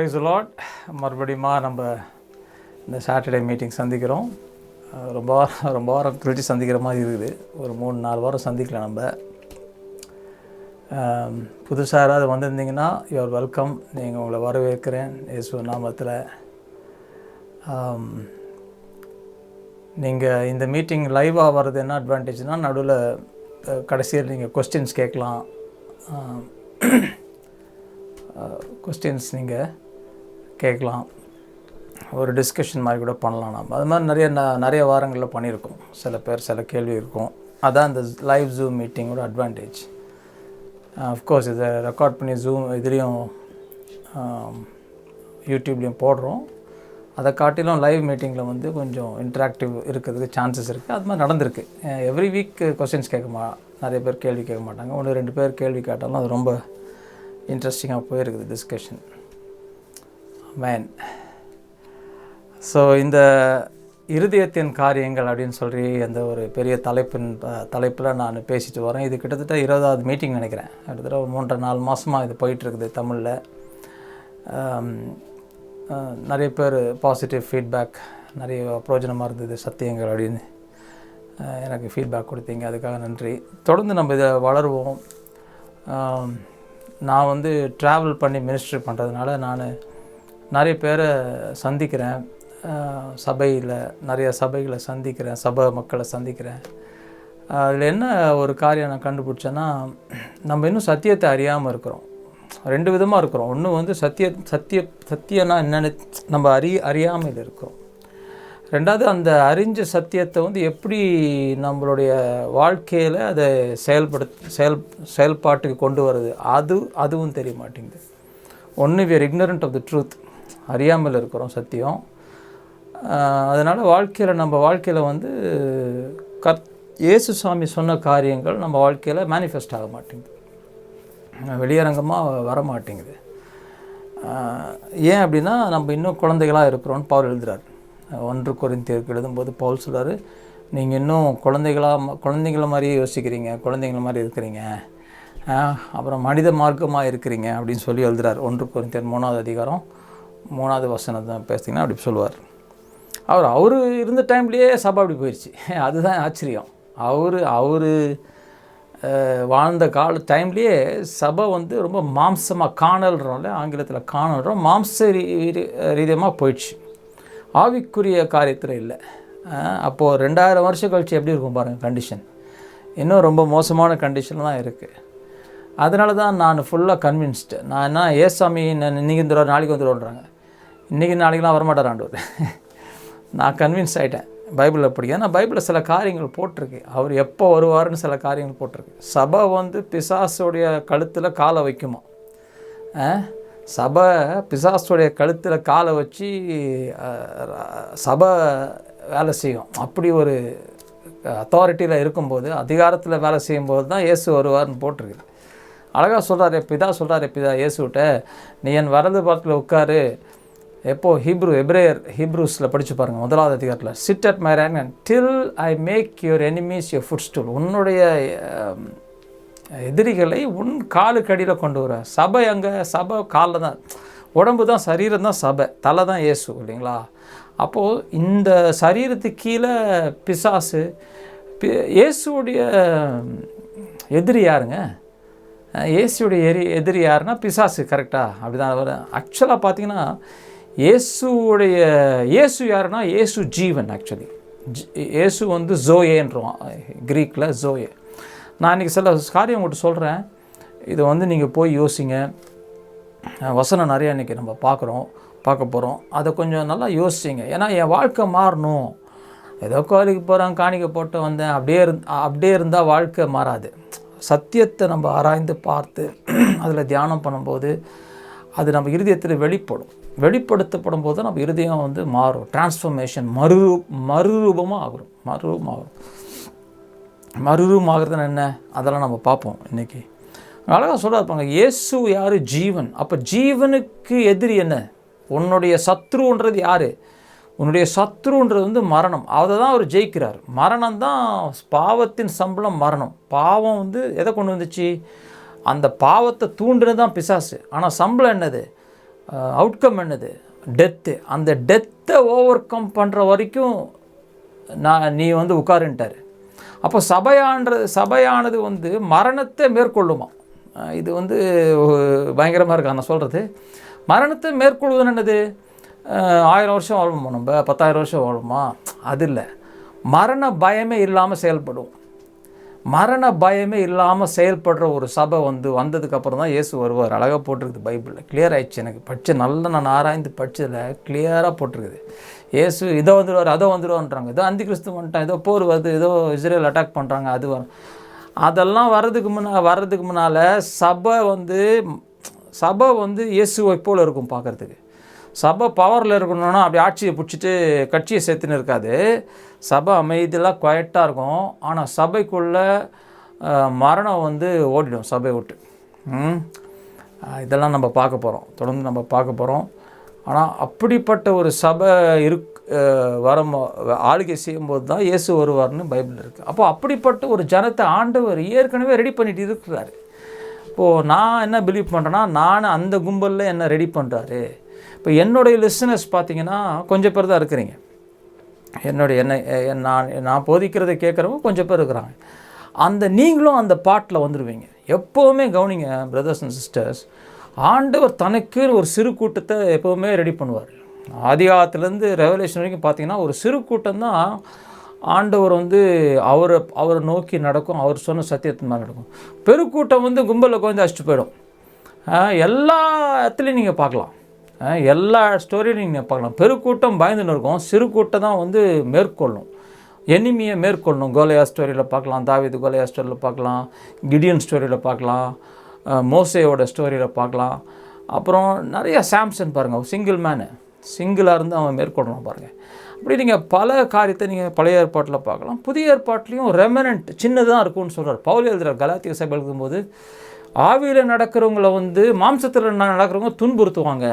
Price தி Lord. மறுபடியும் நம்ம இந்த சாட்டர்டே மீட்டிங் சந்திக்கிறோம். ரொம்ப வாரம் கழிச்சு சந்திக்கிற மாதிரி இருக்குது. ஒரு 3-4 வாரம் சந்திக்கலாம். நம்ம புதுசாக யாராவது வந்திருந்தீங்கன்னா யூஆர் வெல்கம். நீங்கள் உங்களை வரவேற்கிறேன் இயேசு நாமத்தில். நீங்கள் இந்த மீட்டிங் லைவாக வர்றது என்ன அட்வான்டேஜ்னால், நடுவில் கடைசியில் நீங்கள் கொஸ்டின்ஸ் கேட்கலாம். கொஸ்டின்ஸ் நீங்கள் கேட்கலாம். ஒரு டிஸ்கஷன் மாதிரி கூட பண்ணலாம். நம்ம அது மாதிரி நிறைய வாரங்களில் பண்ணியிருக்கோம். சில கேள்வி இருக்கும். அதான் இந்த லைவ் ஜூம் மீட்டிங்கோட அட்வான்டேஜ். அஃப்கோர்ஸ் இதை ரெக்கார்ட் பண்ணி இதுலேயும் யூடியூப்லேயும் போடுறோம். அதை காட்டிலும் லைவ் மீட்டிங்கில் கொஞ்சம் இன்ட்ராக்டிவ் இருக்கிறதுக்கு சான்சஸ் இருக்குது. அது மாதிரி நடந்திருக்கு. எவ்ரி வீக் கொஸ்டின்ஸ் நிறைய பேர் கேள்வி கேட்க மாட்டாங்க. 1-2 பேர் கேள்வி கேட்டாலும் அது ரொம்ப இன்ட்ரெஸ்டிங்காக போயிருக்குது டிஸ்கஷன். மேன் ஸோ இந்த இருதயத்தின் காரியங்கள் அப்படின்னு சொல்லி அந்த ஒரு பெரிய தலைப்பில் நான் பேசிட்டு வரேன். இது கிட்டத்தட்ட 20வது மீட்டிங் நினைக்கிறேன். கிட்டத்தட்ட ஒரு 3-4 மாதமாக இது போயிட்டுருக்குது தமிழில். நிறைய பேர் பாசிட்டிவ் ஃபீட்பேக், நிறைய பிரயோஜனமாக இருந்தது சத்தியங்கள் அப்படின்னு எனக்கு ஃபீட்பேக் கொடுத்தீங்க. அதுக்காக நன்றி. தொடர்ந்து நம்ம இதை வளருவோம். நான் ட்ராவல் பண்ணி மினிஸ்ட்ரி பண்ணுறதுனால நான் நிறைய பேரை சந்திக்கிறேன். நிறைய சபைகளை சந்திக்கிறேன், சபை மக்களை சந்திக்கிறேன். அதில் என்ன ஒரு காரியம் நான் கண்டுபிடிச்சேன்னா, நம்ம இன்னும் சத்தியத்தை அறியாமல் இருக்கிறோம். 2 விதமாக இருக்கிறோம். ஒன்று சத்தியம்னா என்னென்னு நம்ம அறியாமல் இருக்கிறோம். 2வது அந்த அறிஞ்ச சத்தியத்தை எப்படி நம்மளுடைய வாழ்க்கையில் அதை செயல்பாட்டுக்கு கொண்டு வருது, அதுவும் தெரிய மாட்டேங்குது. ஒன்று we are ignorant of the truth, அறியாமல் இருக்கிறோம் சத்தியம். அதனால் நம்ம வாழ்க்கையில் இயேசு சாமி சொன்ன காரியங்கள் நம்ம வாழ்க்கையில் மேனிஃபெஸ்ட் ஆக மாட்டேங்குது, வெளியரங்கமாக வர மாட்டேங்குது. ஏன் அப்படின்னா, நம்ம இன்னும் குழந்தைகளாக இருக்கிறோன்னு பவுல் எழுதுகிறார். 1 கொரிந்தியருக்கு எழுதும்போது பவுல் சொல்கிறார், நீங்கள் இன்னும் குழந்தைங்கள மாதிரியே யோசிக்கிறீங்க, குழந்தைங்கள மாதிரி இருக்கிறீங்க, அப்புறம் மனித மார்க்கமாக இருக்கிறீங்க அப்படின்னு சொல்லி எழுதுகிறார். 1 கொரிந்தியர் 3வது அதிகாரம் 3வது வசனத்தை பேசிங்கன்னா அப்படி சொல்லுவார். அவர் இருந்த டைம்லேயே சபை அப்படி போயிடுச்சு. அதுதான் ஆச்சரியம். அவர் வாழ்ந்த டைம்லேயே சபை ரொம்ப மாம்சமாக காணல்றோம்ல, ஆங்கிலத்தில் காணல்றோம், மாம்ச ரீதியமாக போயிடுச்சு, ஆவிக்குரிய காரியத்தில் இல்லை. அப்போது 2000 வருஷம் கழிச்சு எப்படி இருக்கும் பாருங்கள் கண்டிஷன். இன்னும் ரொம்ப மோசமான கண்டிஷன் தான் இருக்குது. அதனால தான் நான் ஃபுல்லாக கன்வின்ஸ்டு. நான் என்ன ஏசாமி இன்றைக்கி வந்துடுவார், நாளைக்கு வந்துடுவோன்றாங்க. இன்றைக்கி நாளைக்கெலாம் வரமாட்டார் ஆண்டவர். நான் கன்வின்ஸ் ஆகிட்டேன். பைபிளில் படிக்க நான் பைபிளில் சில காரியங்கள் போட்டிருக்கு. அவர் எப்போ வருவார்னு சில காரியங்கள் போட்டிருக்கு. சபை பிசாசுடைய கழுத்தில் காலை வைக்குமா? சபை பிசாசுடைய கழுத்தில் காலை வச்சு சபை வேலை செய்யும். அப்படி ஒரு அத்தாரிட்டியில் இருக்கும்போது, அதிகாரத்தில் வேலை செய்யும்போது தான் இயேசு வருவார்னு போட்டிருக்கு. அழகாக சொல்கிறார் பிதா இயேசுகிட்ட, நீ என் வலது பாரத்தில் உட்காரு. எப்போது ஹீப்ரூஸில் படித்து பாருங்கள், 1வது அதிகாரத்தில், sit at my right hand till I make your enemies your footstool. உன்னுடைய எதிரிகளை உன் காலுக்கடியில் கொண்டு வர. சபை சபை காலில் தான், உடம்பு தான், சரீரம் தான் சபை, தலை தான் இயேசு இல்லைங்களா? அப்போது இந்த சரீரத்துக்கு கீழே பிசாசு. இயேசுடைய எதிரி யாருங்க? இயேசுடைய எதிரி யாருன்னா பிசாசு. கரெக்டாக அப்படி தான் வரும். ஆக்சுவலாக பார்த்தீங்கன்னா இயேசு யாருன்னா, இயேசு ஜீவன். ஆக்சுவலி இயேசு ஜோயேன்றோம் க்ரீக்கில், ஜோயே. நான் இன்றைக்கி சில காரியம் உங்கள்கிட்ட சொல்கிறேன். இதை நீங்கள் போய் யோசிங்க. வசனம் நிறையா இன்றைக்கி நம்ம பார்க்க போகிறோம். அதை கொஞ்சம் நல்லா யோசிச்சிங்க. ஏன்னா என் வாழ்க்கை மாறணும். ஏதோ கோயிலுக்கு போகிறேன், காணிக்கை போட்டு வந்தேன், அப்படியே இருந்தால் வாழ்க்கை மாறாது. சத்தியத்தை நம்ம ஆராய்ந்து பார்த்து அதில் தியானம் பண்ணும்போது அது நம்ம இருதயத்தில் வெளிப்படுத்தப்படும் போது நம்ம இருதயம் மாறும். டிரான்ஸ்ஃபர்மேஷன், மறுரூபமாக ஆகும். மறுரூபமாகிறதுன்னு என்ன, அதெல்லாம் நம்ம பார்ப்போம் இன்றைக்கி. அழகாக சொல்ல இருப்பாங்க, இயேசு யார்? ஜீவன். அப்போ ஜீவனுக்கு எதிரி என்ன? உன்னுடைய சத்ருன்றது யார்? உன்னுடைய சத்ருன்றது மரணம். அதை தான் அவர் ஜெயிக்கிறார். மரணம் தான் பாவத்தின் சம்பளம், மரணம். பாவம் எதை கொண்டு வந்துச்சு? அந்த பாவத்தை தூண்டுனது தான் பிசாசு. ஆனால் சம்பளம் என்னது? அவுட்கம் என்னது? டெத்து. அந்த டெத்தை ஓவர் கம் பண்ணுற வரைக்கும் நீ வந்து உட்காருன்ட்டார். அப்போ சபையானது வந்து மரணத்தை மேற்கொள்ளுமா? இது வந்து பயங்கரமாக இருக்கா நான் சொல்கிறது. மரணத்தை மேற்கொள்வதுன்னு என்னது? 1000 வருஷம் வாழுமா, நம்ம 10,000 வருஷம் வாழுமா? அது இல்லை. மரண பயமே இல்லாமல் செயல்படும். மரண பயமே இல்லாமல் செயல்படுற ஒரு சபை வந்து வந்ததுக்கப்புறம் தான் இயேசு வருவார். அழகாக போட்டிருக்குது பைபிளில். கிளியர் ஆகிடுச்சு. எனக்கு படித்த நல்லா நான் ஆராய்ந்து படித்ததில் கிளியராக போட்டிருக்குது. இயேசு இதோ வந்துடுவார், அதோ வந்துடுவான்றாங்க. ஏதோ அந்தி கிறிஸ்து வந்துட்டான், ஏதோ போர் வருது, ஏதோ இஸ்ரேல் அட்டாக் பண்ணுறாங்க, அது வரும். அதெல்லாம் வர்றதுக்கு முன்னால் சபை வந்து இயேசுவை போல் இருக்கும் பார்க்குறதுக்கு. சபை பவரில் இருக்கணும்னா அப்படி ஆட்சியை பிடிச்சிட்டு கட்சியை சேர்த்துன்னு இருக்காது. சபை அமைதியெல்லாம் குவைட்டாக இருக்கும். ஆனால் சபைக்குள்ளே மரணம் வந்து ஓடிடும் சபை விட்டு. இதெல்லாம் நம்ம பார்க்க போகிறோம், தொடர்ந்து நம்ம பார்க்க போகிறோம். ஆனால் அப்படிப்பட்ட ஒரு சபை ஆளுகை செய்யும்போது தான் இயேசு வருவார்னு பைபிள் இருக்குது. அப்போ அப்படிப்பட்ட ஒரு ஜனத்தை ஆண்டவர் ஏற்கனவே ரெடி பண்ணிட்டு இருக்கிறாரு. இப்போது நான் என்ன பிலீவ் பண்ணுறேன்னா, நான் அந்த கும்பலில் என்ன ரெடி பண்ணுறாரு. இப்போ என்னுடைய லிசனர்ஸ் பார்த்தீங்கன்னா கொஞ்சம் பேர் தான் இருக்கிறீங்க. நான் போதிக்கிறதை கேட்குறவங்க கொஞ்சம் பேர் இருக்கிறாங்க. நீங்களும் அந்த பாட்டில் வந்துடுவீங்க. எப்போவுமே கவனிங்க பிரதர்ஸ் அண்ட் சிஸ்டர்ஸ், ஆண்டவர் தனக்கு ஒரு சிறு கூட்டத்தை எப்போவுமே ரெடி பண்ணுவார். ஆதிகாலத்துலேருந்து ரெவலேஷன் வரைக்கும் பார்த்தீங்கன்னா ஒரு சிறு கூட்டம் தான் ஆண்டவர் வந்து அவரை நோக்கி நடக்கும், அவர் சொன்ன சத்தியத்தின் மேலே நடக்கும். பெருக்கூட்டம் வந்து கும்பலில் கொஞ்சம் அடிச்சுட்டு போயிடும். எல்லா இடத்துலையும் நீங்கள் பார்க்கலாம், எல்லா ஸ்டோரியும் நீங்கள் பார்க்கலாம். பெருக்கூட்டம் பயந்துன்னு இருக்கும், சிறு கூட்டம் தான் வந்து மேற்கொள்ளும், எனிமியை மேற்கொள்ளணும். கோலியா ஸ்டோரியில் பார்க்கலாம், தாவீது கோலியா ஸ்டோரியில் பார்க்கலாம், கிடியன் ஸ்டோரியில் பார்க்கலாம், மோசேயோட ஸ்டோரியில் பார்க்கலாம். அப்புறம் நிறைய சாம்சன் பாருங்கள், சிங்கிளாக இருந்து அவன் மேற்கொள்ளணும் பாருங்கள். அப்படி நீங்கள் பல காரியத்தை நீங்கள் பழைய ஏற்பாட்டில் பார்க்கலாம். புதிய ஏற்பாட்டிலையும் ரெமனண்ட் சின்னதாக இருக்கும்னு சொல்கிறார் பவுல். எழுதுகிறார் கலாத்திய சபை எழுதும்போது, ஆவியில் நடக்கிறவங்கள வந்து மாம்சத்தில் நடக்கிறவங்க துன்புறுத்துவாங்க.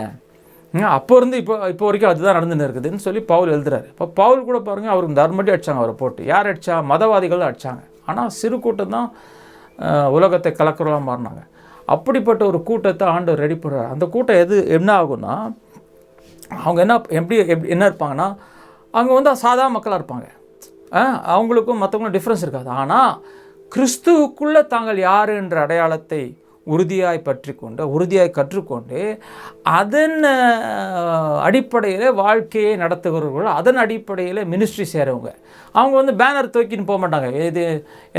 அப்போ இருந்து இப்போ வரைக்கும் அதுதான் நடந்துன்னு இருக்குதுன்னு சொல்லி பவுல் எழுதுறாரு. இப்போ பவுல் கூட பாருங்கள், அவருக்கு தர்மடி அடித்தாங்க, அவரை போட்டு. யார் அடித்தா? மதவாதிகள் அடித்தாங்க. ஆனால் சிறு கூட்டம் தான் உலகத்தை கலக்கிறவங்களாக மாறினாங்க. அப்படிப்பட்ட ஒரு கூட்டத்தை ஆண்டவர் ரெடி பண்ணுறாரு. அந்த கூட்டம் என்ன ஆகும்னா, அவங்க என்ன இருப்பாங்கன்னா, அவங்க வந்து சாதா மக்களாக இருப்பாங்க. அவங்களுக்கும் மற்றவங்களும் டிஃப்ரென்ஸ் இருக்காது. ஆனால் கிறிஸ்துவுக்குள்ளே தாங்கள் யார் என்ற அடையாளத்தை உறுதியாய் கற்றுக்கொண்டு அதன் அடிப்படையில் வாழ்க்கையை நடத்துகிறவர்கள், அதன் அடிப்படையில் மினிஸ்ட்ரி செய்கிறவங்க. அவங்க வந்து பேனர் தூக்கின்னு போக மாட்டாங்க. இது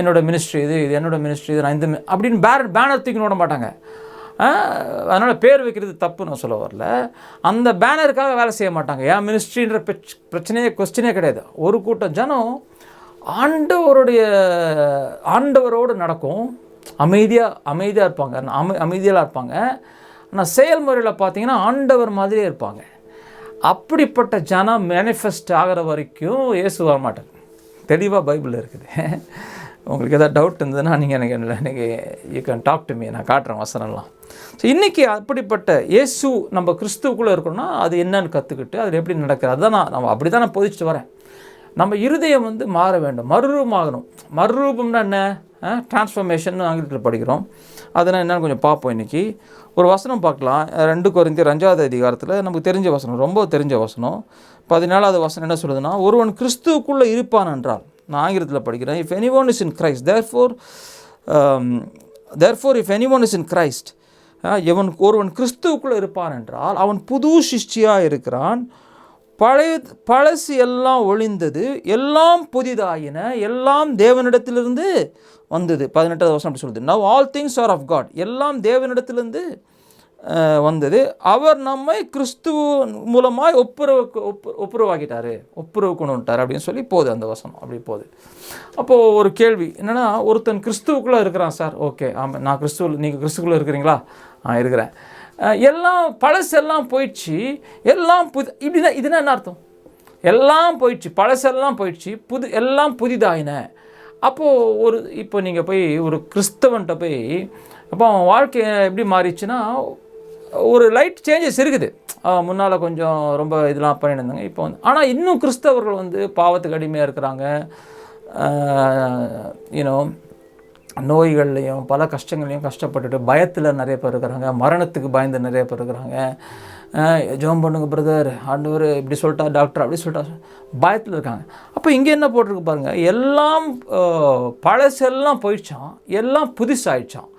என்னோடய மினிஸ்ட்ரி, இது என்னோடய மினிஸ்ட்ரி, இது நான் அப்படின்னு பேனர் தூக்கின்னு ஓட மாட்டாங்க. அதனால் பேர் வைக்கிறது தப்பு நான் சொல்ல வரல. அந்த பேனருக்காக வேலை செய்ய மாட்டாங்க. ஏன் மினிஸ்ட்ரின்ற கொஸ்டினே கிடையாது. ஒரு கூட்டம் ஜனம் ஆண்டவரோடு நடக்கும், அமைதியாக இருப்பாங்க, அமைதியாக இருப்பாங்க. ஆனால் செயல்முறையில் பார்த்தீங்கன்னா ஆண்டவர் மாதிரியே இருப்பாங்க. அப்படிப்பட்ட ஜனம் மேனிஃபெஸ்ட் ஆகிற வரைக்கும் இயேசு வர மாட்டார். தெளிவாக பைபிளில் இருக்குது. உங்களுக்கு எதாவது டவுட் இருந்ததுன்னா நீங்கள் எனக்கு you can talk to me, நான் காட்டுறேன் வசனம்லாம். ஸோ இன்றைக்கி அப்படிப்பட்ட இயேசு நம்ம கிறிஸ்துவுக்குள்ளே இருக்கணும்னா அது என்னன்னு கற்றுக்கிட்டு அதில் எப்படி நடக்கிறது, அதுதான் நம்ம அப்படி தான் நான் போதிச்சுட்டு வரேன். நம்ம இருதயம் வந்து மாற வேண்டும், மறுரூபமாகணும். மறுரூபம்னா என்ன? டிரான்ஸ்ஃபர்மேஷன் ஆங்கிலத்தில் படிக்கிறோம். அதனால் என்னென்னு கொஞ்சம் பார்ப்போம். இன்றைக்கி ஒரு வசனம் பார்க்கலாம். 2 கொரிந்தியர் 5வது அதிகாரத்தில் நமக்கு தெரிஞ்ச வசனம், ரொம்ப தெரிஞ்ச வசனம். 14வது வசனம் என்ன சொல்லுதுன்னா, ஒருவன் கிறிஸ்துவுக்குள்ளே இருப்பான் என்றால், நான் ஆங்கிலத்தில் படிக்கிறேன். If anyone is in Christ, therefore if anyone is in Christ, ஒருவன் கிறிஸ்துவுக்குள்ளே இருப்பான் என்றால் அவன் புது சிருஷ்டியாக இருக்கிறான், பழசு எல்லாம் ஒழிந்தது, எல்லாம் புதிதாயின, எல்லாம் தேவனிடத்திலிருந்து வந்தது. 18வது வசனம் அப்படி சொல்லுது. Now all things are of God. எல்லாம் தேவனிடத்திலிருந்து வந்தது, அவர் நம்மை கிறிஸ்துவ மூலமாய் ஒப்புரவாக்கிட்டாரு, ஒப்புரவு கொண்டு வந்துட்டார் அப்படின்னு சொல்லி போகுது அந்த வசனம். அப்படி போகுது. அப்போது ஒரு கேள்வி என்னென்னா, ஒருத்தன் கிறிஸ்துவுக்குள்ளே இருக்கிறான் சார், ஓகே, ஆமாம், நான் நீங்கள் கிறிஸ்துக்குள்ளே இருக்கிறீங்களா? இருக்கிறேன். எல்லாம் பழசெல்லாம் போயிடுச்சு, எல்லாம் இப்படின்னா இதுனா என்ன அர்த்தம்? எல்லாம் போயிடுச்சு, பழசெல்லாம் போயிடுச்சு, எல்லாம் புதிதாயின. அப்போது இப்போ நீங்கள் போய் ஒரு கிறிஸ்தவன்கிட்ட போய், அப்போ அவன் வாழ்க்கை எப்படி மாறிச்சுன்னா, ஒரு லைட் சேஞ்சஸ் இருக்குது. முன்னால் கொஞ்சம் ரொம்ப இதெல்லாம் பண்ணிட்டு இருந்தாங்க, இப்போ வந்து. ஆனால் இன்னும் கிறிஸ்தவர்கள் வந்து பாவத்துக்கு அடிமையாக இருக்கிறாங்க. நோய்கள்லையும் பல கஷ்டங்களையும் கஷ்டப்பட்டுட்டு பயத்தில் நிறைய பேர் இருக்கிறாங்க, மரணத்துக்கு பயந்து நிறைய பேர் இருக்கிறாங்க, ஜெபம் பண்ணுங்க பிரதர், ஆண்டவர் இப்படி சொல்லிட்டா, டாக்டர் அப்படி சொல்லிட்டா, பயத்தில் இருக்காங்க. அப்போ இங்கே என்ன போட்டிருக்கு பாருங்கள், எல்லாம் பழசெல்லாம் போயிடுச்சான், எல்லாம் புதுசாகிடுச்சான்.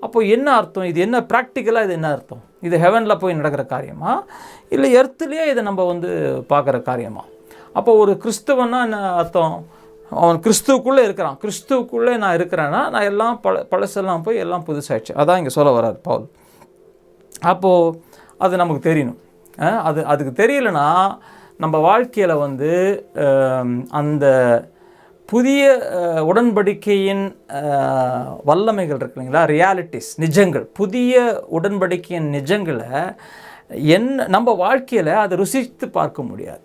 அப்போ என்ன அர்த்தம்? இது என்ன ப்ராக்டிக்கலாக, இது என்ன அர்த்தம்? இது ஹெவனில் போய் நடக்கிற காரியமா, இல்லை எர்த்துலேயே இதை நம்ம பார்க்குற காரியமா? அப்போ ஒரு கிறிஸ்துவன்னா என்ன அர்த்தம்? அவன் கிறிஸ்துவுக்குள்ளே இருக்கிறான். கிறிஸ்துவுக்குள்ளே நான் இருக்கிறேன்னா நான் எல்லாம் பழசெல்லாம் போய் எல்லாம் புதுசாகிடுச்சு. அதான் இங்கே சொல்ல வர்றார் பவுல். அப்போது அது நமக்கு தெரியணும். அதுக்கு தெரியலைன்னா நம்ம வாழ்க்கையில் அந்த புதிய உடன்படிக்கையின் வல்லமைகள் இருக்கு இல்லைங்களா, ரியாலிட்டிஸ், நிஜங்கள், புதிய உடன்படிக்கையின் நிஜங்களை நம்ம வாழ்க்கையில் அதை ருசித்து பார்க்க முடியாது.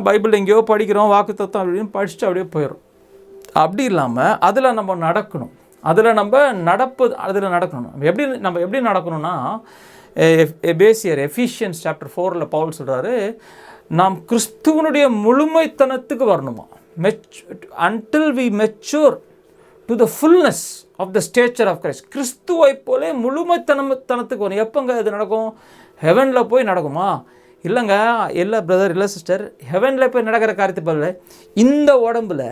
பைபிள் எங்கேயோ படிக்கிறோம், வாக்குத்தத்தம் அப்படின்னு படிச்சுட்டு அப்படியே போயிடும். அப்படி இல்லாமல் அதில் நம்ம நடக்கணும், அதில் நடக்கணும். நம்ம எப்படி நடக்கணும்னா, எஃபிஷியன்ஸ் சாப்டர் 4 பவுல் சொல்கிறாரு, நாம் கிறிஸ்துவனுடைய முழுமைத்தனத்துக்கு வரணுமா, until we mature to the fullness of the stature of Christ. கிறிஸ்துவை போலே முழுமைத்தனத்துக்கு வரும். எப்போங்க இது நடக்கும்? ஹெவனில் போய் நடக்குமா? இல்லைங்க, இல்லை பிரதர், இல்லை சிஸ்டர், ஹெவனில் போய் நடக்கிற காரியத்தை போல இந்த உடம்பில்,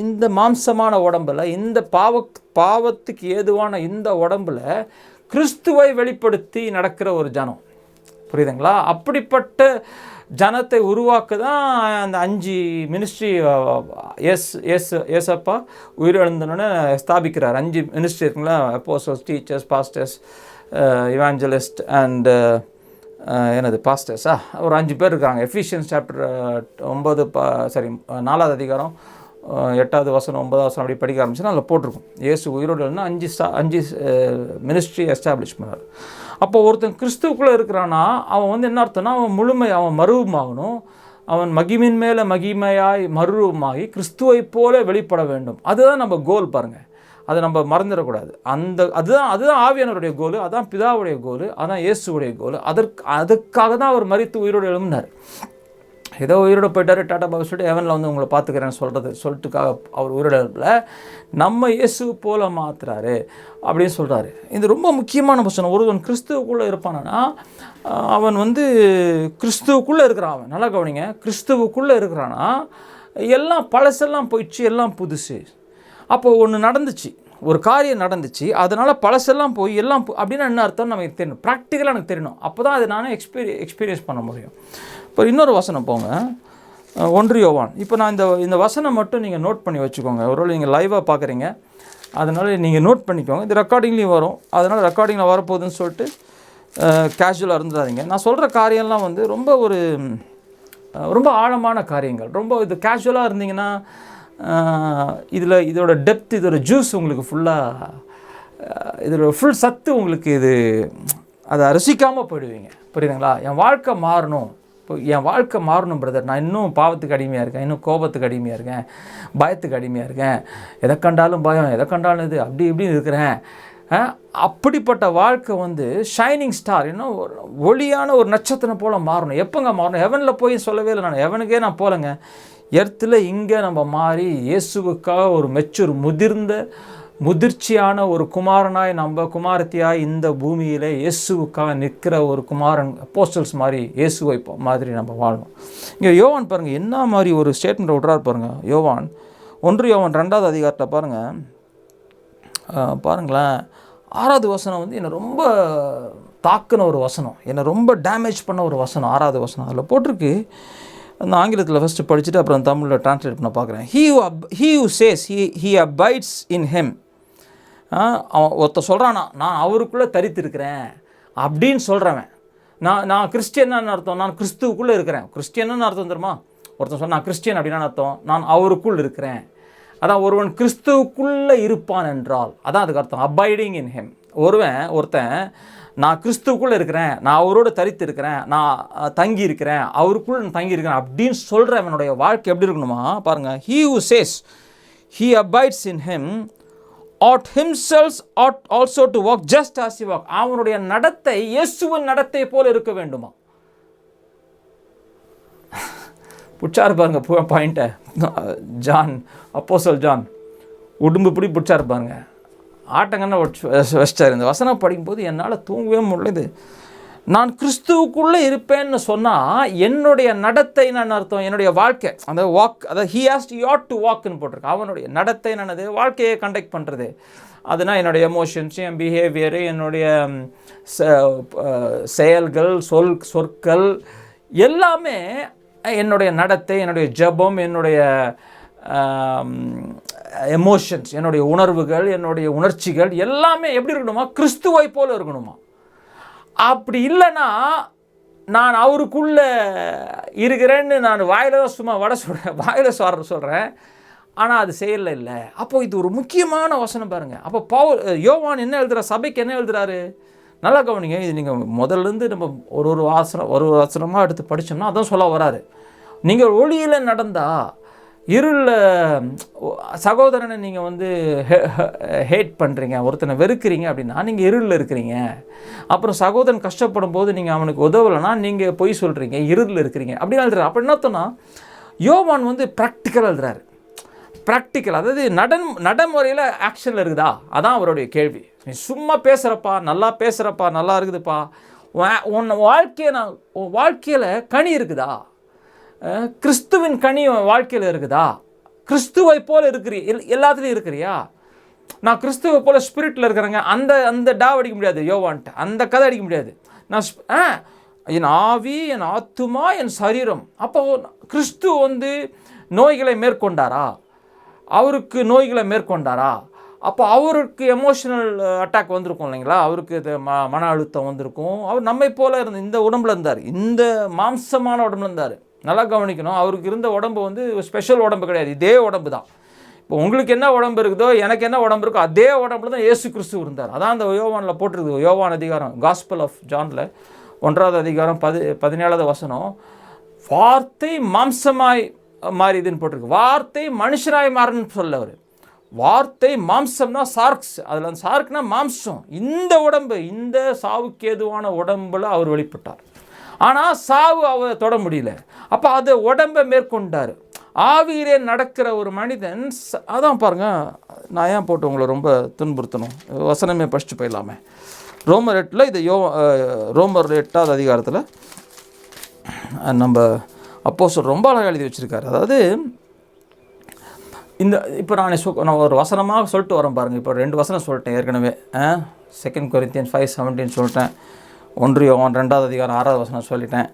இந்த மாம்சமான உடம்பில், இந்த பாவத்துக்கு ஏதுவான இந்த உடம்பில் கிறிஸ்துவை வெளிப்படுத்தி நடக்கிற ஒரு ஜனம். புரியுதுங்களா? அப்படிப்பட்ட ஜனத்தை உருவாக்க தான் அந்த 5 மினிஸ்ட்ரி ஏசப்பா உயிரிழந்தோன்னு ஸ்தாபிக்கிறார். 5 மினிஸ்ட்ரி இருக்குங்களா, apostles, teachers, pastors, evangelist and பாஸ்டர்ஸா, ஒரு 5 பேர் இருக்காங்க. எஃபிஷியன்ஸ் சாப்டர் 4வது அதிகாரம் 8வது வசனம் 9வது வசனம் அப்படி படிக்க ஆரம்பிச்சுன்னா அதில் போட்டிருக்கும், இயேசு உயிரோடு 5 மினிஸ்ட்ரி எஸ்டாப்ளிஷ் பண்ணார். அப்போ ஒருத்தன் கிறிஸ்துவுக்குள்ளே இருக்கிறான்னா அவன் என்ன அர்த்தம்னா, அவன் மறுரூபமாகணும், அவன் மகிமின் மேலே மகிமையாய் மறுரூபமாகி கிறிஸ்துவை போல வெளிப்பட வேண்டும். அதுதான் நம்ம கோல் பாருங்கள், அதை நம்ம மறந்துடக்கூடாது. அதுதான் ஆவியானவருடைய கோல், அதான் பிதாவுடைய கோல், அதான் இயேசுடைய கோல். அதுக்காக தான் அவர் மரித்து உயிரோடு எழும்பினார். ஏதோ உயிரோடு போயிட்டார், டாட்டா பாபா சொல்லிட்டு ஹெவனில் உங்களை பார்த்துக்கிறேன்னு சொல்லிட்டுக்காக அவர் உயிரோட நம்ம இயேசு போல மாத்துறாரு அப்படின்னு சொல்கிறாரு. இது ரொம்ப முக்கியமான பிரச்சனை. ஒருவன் கிறிஸ்துவுக்குள்ளே இருப்பானா அவன் கிறிஸ்துவுக்குள்ளே இருக்கிறான். அவன் நல்லா கவனிங்க, கிறிஸ்துவுக்குள்ளே இருக்கிறான்னா எல்லாம் பழசெல்லாம் போயிடுச்சு, எல்லாம் புதுசு. அப்போது ஒன்று நடந்துச்சு, ஒரு காரியம் நடந்துச்சு, அதனால் பழசெல்லாம் போய் எல்லாம் அப்படின்னா என்ன அர்த்தம் நமக்கு தெரியணும், ப்ராக்டிக்கலாக எனக்கு தெரியணும். அப்போ தான் அதை நானே எக்ஸ்பீரியன்ஸ் பண்ண முடியும். இப்போ இன்னொரு வசனம் போங்க, 1 யோவான். இப்போ நான் இந்த வசனம் மட்டும் நீங்கள் நோட் பண்ணி வச்சுக்கோங்க. ஒருவேளை நீங்கள் லைவாக பார்க்குறீங்க, அதனால் நீங்கள் நோட் பண்ணிக்கோங்க. இது ரெக்கார்டிங்லேயும் வரும், அதனால் ரெக்கார்டிங்கில் வரப்போகுதுன்னு சொல்லிட்டு கேஷுவலாக இருந்துடாதீங்க. நான் சொல்கிற காரியம்லாம் ரொம்ப ஆழமான காரியங்கள். ரொம்ப இது கேஷுவலாக இருந்தீங்கன்னா இதோட டெப்த், இதோட ஜூஸ் உங்களுக்கு ஃபுல்லாக, இதோட ஃபுல் சத்து உங்களுக்கு அதை ரசிக்காமல் போயிடுவீங்க. புரியுதுங்களா? என் வாழ்க்கை மாறணும், இப்போ என் வாழ்க்கை மாறணும் பிரதர், நான் இன்னும் பாவத்துக்கு அடிமையாக இருக்கேன், இன்னும் கோபத்துக்கு அடிமையாக இருக்கேன், பயத்துக்கு அடிமையாக இருக்கேன், எதை கண்டாலும் பயம், எதை கண்டாலும் இது அப்படி இப்படின்னு இருக்கிறேன். அப்படிப்பட்ட வாழ்க்கை ஷைனிங் ஸ்டார், இன்னும் ஒளியான ஒரு நட்சத்திரம் போல் மாறணும். எப்போங்க மாறணும்? ஹெவனில் போய் சொல்லவே இல்லை, நான் ஹெவனுக்கே நான் போகலைங்க. எர்த்தில் இங்கே நம்ம மாறி இயேசுவுக்காக ஒரு முதிர்ச்சியான ஒரு குமாரனாய், நம்ம குமாரத்தியாய் இந்த பூமியில் இயேசுவுக்காக நிற்கிற ஒரு குமாரன், அப்போஸ்டல்ஸ் மாதிரி இயேசுவை மாதிரி நம்ம வாழணும். இங்கே யோவான் பாருங்கள் என்ன மாதிரி ஒரு ஸ்டேட்மெண்ட் விட்றாரு பாருங்கள். யோவான் 1 யோவான் 2வது அதிகாரத்தை பாருங்களேன், 6வது வசனம் என்னை ரொம்ப தாக்குன ஒரு வசனம், என்னை ரொம்ப டேமேஜ் பண்ண ஒரு வசனம். 6வது வசனம் அதில் போட்டிருக்கு. அந்த ஆங்கிலத்தில் ஃபஸ்ட்டு படிச்சுட்டு அப்புறம் தமிழில் ட்ரான்ஸ்லேட் பண்ண பார்க்குறேன். he who says he abides in him. அவன் ஒருத்தர் சொல்கிறானா, நான் அவருக்குள்ளே தரித்திருக்கிறேன் அப்படின்னு சொல்கிறவன். நான் கிறிஸ்டியன்னு அர்த்தம், நான் கிறிஸ்துவுக்குள்ளே இருக்கிறேன். கிறிஸ்டியன்னு அர்த்தம் தெரியுமா? ஒருத்தன் சொன்னால் நான் கிறிஸ்டியன் அப்படின்னா அர்த்தம், நான் அவருக்குள் இருக்கிறேன். அதான் ஒருவன் கிறிஸ்துவுக்குள்ளே இருப்பான் என்றால் அதான் அதுக்கு அர்த்தம், அபைடிங் இன் ஹிம். ஒருத்தன் நான் கிறிஸ்துவுக்குள்ளே இருக்கிறேன், நான் அவரோடு தரித்து இருக்கிறேன், நான் தங்கி இருக்கிறேன், அவருக்குள்ளே நான் தங்கி இருக்கிறேன் அப்படின்னு சொல்கிறவனுடைய வாழ்க்கை எப்படி இருக்கணுமா பாருங்கள். he who says he abides in him ought himself ought also to walk just as he walked. அவனுடைய நடத்தை இயேசுவின் நடத்தை போல இருக்க வேண்டுமா? பிடிச்சாரு பாருங்க பாயிண்ட்டை. அப்போஸ்தலன் ஜான் உடும்பு இப்படி பிடிச்சாரு பாருங்க, ஆட்டங்கன்னா வச்சிட்டார். இந்த வசனம் படிக்கும்போது என்னால் தூங்கவே முடியல. நான் கிறிஸ்துவுக்குள்ளே இருப்பேன்னு சொன்னால் என்னுடைய நடத்தை நான் அர்த்தம், என்னுடைய வாழ்க்கை அந்த வாக், அதாவது ஹி ஹாஸ் டு யாட் டு வாக்குன்னு போட்டிருக்கு. அவனுடைய நடத்தை என்னது, வாழ்க்கையை கண்டக்ட் பண்ணுறது. அதுனா என்னுடைய எமோஷன்ஸ், என் பிஹேவியரு, என்னுடைய செயல்கள், சொற்கள் எல்லாமே, என்னுடைய நடத்தை, என்னுடைய ஜெபம், என்னுடைய எமோஷன்ஸ், என்னுடைய உணர்வுகள், என்னுடைய உணர்ச்சிகள் எல்லாமே எப்படி இருக்கணுமா, கிறிஸ்துவை போல் இருக்கணுமா. அப்படி இல்லைன்னா நான் அவருக்குள்ளே இருக்கிறேன்னு நான் வாயில் தான் சும்மா வாயில் சொல்கிறேன், ஆனால் அது செயலில் இல்லை. அப்போது இது ஒரு முக்கியமான வசனம் பாருங்கள். அப்போ யோவான் என்ன எழுதுகிற, சபைக்கு என்ன எழுதுகிறாரு, நல்லா கவனிங்க. இது நீங்கள் முதல்லேருந்து நம்ம ஒரு வசனமாக எடுத்து படித்தோம்னா அதான் சொல்ல வராரு. நீங்கள் ஒளியில் நடந்தால், இருளில் சகோதரனை நீங்கள் வந்து ஹேட் பண்ணுறீங்க, ஒருத்தனை வெறுக்கிறீங்க அப்படின்னா நீங்கள் இருளில் இருக்கிறீங்க. அப்புறம் சகோதரன் கஷ்டப்படும் போது நீங்கள் அவனுக்கு உதவலைன்னா நீங்கள் பொய் சொல்கிறீங்க, இருளில் இருக்கிறீங்க அப்படின்னு எழுதுறாரு. அப்படி என்னத்தோன்னா யோவான் வந்து ப்ராக்டிக்கலாக எழுதுறாரு. ப்ராக்டிக்கல், அதாவது நடைமுறையில் ஆக்ஷனில் இருக்குதா, அதான் அவருடைய கேள்வி. நீ சும்மா பேசுகிறப்பா, நல்லா பேசுகிறப்பா, நல்லா இருக்குதுப்பா, உன் வாழ்க்கையில் கனி இருக்குதா, கிறிஸ்துவின் கனி வாழ்க்கையில் இருக்குதா, கிறிஸ்துவை போல் எல்லாத்துலேயும் இருக்கிறியா. நான் கிறிஸ்துவை போல் ஸ்பிரிட்டில் இருக்கிறேங்க, அந்த டாவ் அடிக்க முடியாது யோவான்ட்டு, அந்த கதை அடிக்க முடியாது. நான் என் ஆவி, என் ஆத்துமா, என் சரீரம். அப்போ கிறிஸ்து வந்து நோய்களை மேற்கொண்டாரா, அவருக்கு நோய்களை மேற்கொண்டாரா, அப்போ அவருக்கு எமோஷனல் அட்டாக் வந்திருக்கும் இல்லைங்களா, அவருக்கு இது மன அழுத்தம் வந்திருக்கும். அவர் நம்மை போல் இந்த உடம்புல இருந்தார், இந்த மாம்சமான உடம்புல இருந்தார். நல்லா கவனிக்கணும், அவருக்கு இருந்த உடம்பு வந்து ஸ்பெஷல் உடம்பு கிடையாது, இதே உடம்பு தான். இப்போ உங்களுக்கு என்ன உடம்பு இருக்குதோ, எனக்கு என்ன உடம்பு இருக்கோ அதே உடம்புல தான் இயேசு கிறிஸ்து இருந்தார். அதான் அந்த யோவானில் போட்டிருக்கு. யோவான் அதிகாரம், காஸ்பல் ஆஃப் ஜானில் 1வது அதிகாரம் 17வது வசனம், வார்த்தை மாம்சமாய் மாறிதுன்னு போட்டிருக்கு. வார்த்தை மனுஷனாய் மாறன்னு சொல்ல அவர். வார்த்தை மாம்சம்னா சார்க்ஸ், அதில் அந்த சார்க்னா மாம்சம். இந்த உடம்பு, இந்த சாவுக்கு ஏதுவான உடம்புல அவர் வெளிப்பட்டார். ஆனால் சாவு அவர் தொட முடியல. அப்போ அது உடம்பை மேற்கொண்டார். ஆவியிலே நடக்கிற ஒரு மனிதன், அதான் பாருங்கள், நான் ஏன் போட்டு உங்களை ரொம்ப துன்புறுத்தணும், வசனமே படிச்சுட்டு போயிடலாமே. ரோமர் 8 இது ரோமர் 8வது அதிகாரத்தில் நம்ம அப்போஸ்தலர் ரொம்ப அழகாக எழுதி வச்சுருக்காரு. அதாவது இப்போ நான் ஒரு வசனமாக சொல்லிட்டு வரேன் பாருங்கள். இப்போ 2 வசனம் சொல்லிட்டேன் ஏற்கனவே. 2 Corinthians 5:17 சொல்லிட்டேன். 1 யோவான் 2வது அதிகாரம் 6வது வசனம் சொல்லிட்டேன்.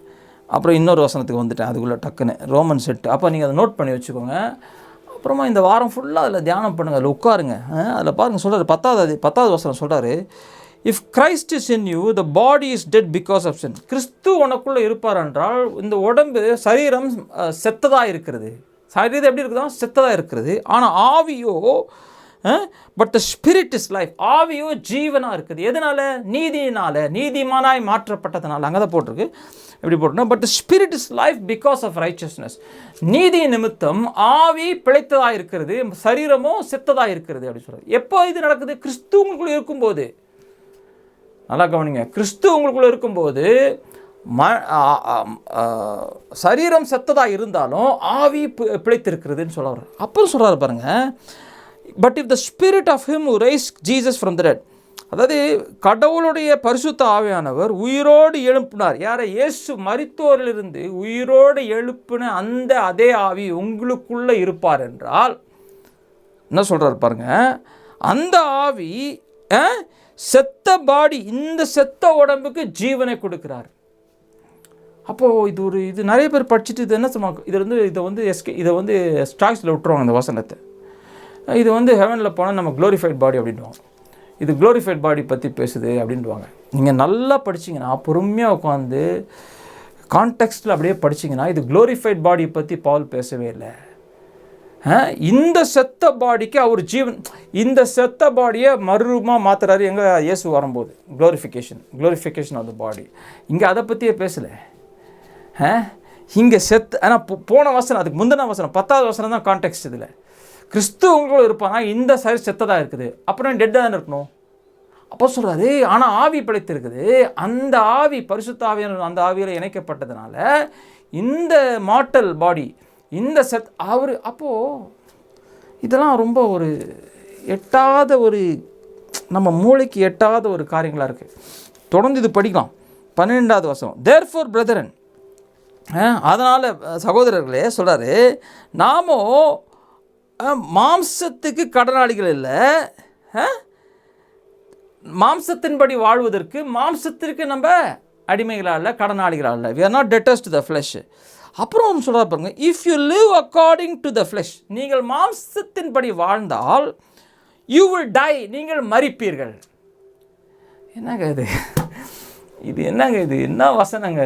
அப்புறம் இன்னொரு வசனத்துக்கு வந்துட்டேன் அதுக்குள்ளே டக்குன்னு, ரோமன் 8. அப்போ நீங்கள் அதை நோட் பண்ணி வச்சுக்கோங்க. அப்புறமா இந்த வாரம் ஃபுல்லாக அதில் தியானம் பண்ணுங்கள், அதில் உட்காருங்க. அதில் பாருங்கள் சொல்கிறார், 10வது வசனம் சொல்கிறாரு, if Christ is in you the body is dead because of sin. கிறிஸ்து உனக்குள்ளே இருப்பார் என்றால் இந்த உடம்பு, சரீரம் செத்ததாக இருக்கிறது. சரீரம் எப்படி இருக்குதா, செத்ததாக இருக்கிறது. ஆனால் ஆவியோ, but the spirit is life. ஆவியோ ஜீவனாக இருக்குது. எதனால, நீதியினால், நீதிமானாய் மாற்றப்பட்டதுனால. அங்கே தான் போட்டிருக்கு, எப்படி போட்டிருக்கோம், but the spirit is life because of righteousness. நீதி நிமித்தம் ஆவி பிழைத்ததாக இருக்கிறது, சரீரமோ செத்ததாக இருக்கிறது அப்படி சொல்கிறது. எப்போ இது நடக்குது, கிறிஸ்து உங்களுக்குள்ளே இருக்கும்போது. நல்லா கவனிங்க, கிறிஸ்து உங்களுக்குள்ளே இருக்கும்போது சரீரம் செத்ததாக இருந்தாலும் ஆவி பிழைத்திருக்கிறதுன்னு சொல்ல வர்றார். அப்புறம் சொல்கிறார் பாருங்கள், but if the spirit of him who raised Jesus from the dead. அதாவது கடவுளுடைய பரிசுத்த ஆவியானவர் உயிரோடு எழுப்பினார். யாரை, இயேசு மரித்தோரிலிருந்து உயிரோடு எழுப்பின அந்த அதே ஆவி உங்களுக்குள்ளே இருப்பார் என்றால் என்ன சொல்கிறார் பாருங்கள், அந்த ஆவி செத்த பாடி, இந்த செத்த உடம்புக்கு ஜீவனை கொடுக்கிறார். அப்போது இது நிறைய பேர் படிச்சுட்டு இது என்ன சொல்லுவாங்க, இதை வந்து ஸ்டாக்ஸில் விட்டுருவாங்க இந்த வசனத்தை. இது வந்து ஹெவனில் போனால் நம்ம க்ளோரிஃபைட் பாடி அப்படின்வாங்க, இது க்ளோரிஃபைட் பாடி பற்றி பேசுது அப்படின்வாங்க. நீங்கள் நல்லா படிச்சிங்கன்னா, பொறுமையாக உட்காந்து கான்டெக்ஸ்டில் அப்படியே படிச்சிங்கன்னா, இது க்ளோரிஃபைட் பாடி பற்றி பவுல் பேசவே இல்லை. இந்த செத்த பாடிக்கு அவர் ஜீவன், இந்த செத்த பாடியை மறுரூபமாக மாற்றுறாரு. எங்கே, இயேசு வரும்போது க்ளோரிஃபிகேஷன் ஆஃப் த பாடி. இங்கே அதை பற்றியே பேசலை. இங்கே ஆனால் போன வசனம், அதுக்கு முந்தின வசனம் 10வது வசனம் தான் கான்டெக்ஸ்ட். இதில் கிறிஸ்து உங்களோட இருப்பாங்க, இந்த சரி செத்ததாக இருக்குது, அப்புறம் டெட்டாக தானே இருக்கணும். அப்போ சொல்கிறாரு, ஆனால் ஆவி பிழைத்திருக்குது. அந்த ஆவி பரிசுத்த ஆவியான அந்த ஆவியில் இணைக்கப்பட்டதுனால இந்த மார்டல் பாடி, இந்த அவர். அப்போது இதெல்லாம் ரொம்ப ஒரு எட்டாத, ஒரு நம்ம மூளைக்கு எட்டாத ஒரு காரியங்களாக இருக்குது. தொடர்ந்து இது படிக்கலாம். 12வது வசனம், தேர்ஃபோர் பிரதரன், அதனால் சகோதரர்களே சொல்கிறாரு, நாமோ மாம்சத்துக்கு கடனாளிகள் இல்லை, மாம்சத்தின்படி வாழ்வதற்கு மாம்சத்திற்கு நம்ம அடிமைகளாக இல்லை, கடனாளிகளாக இல்லை. we are not debtors to the flesh. அப்புறம் சொல்கிறார் பாருங்க, if you live according to the flesh, நீங்கள் மாம்சத்தின்படி வாழ்ந்தால் யூ வில் டை, நீங்கள் மரிப்பீர்கள். என்னங்க இது என்னங்க இது என்ன வசனங்க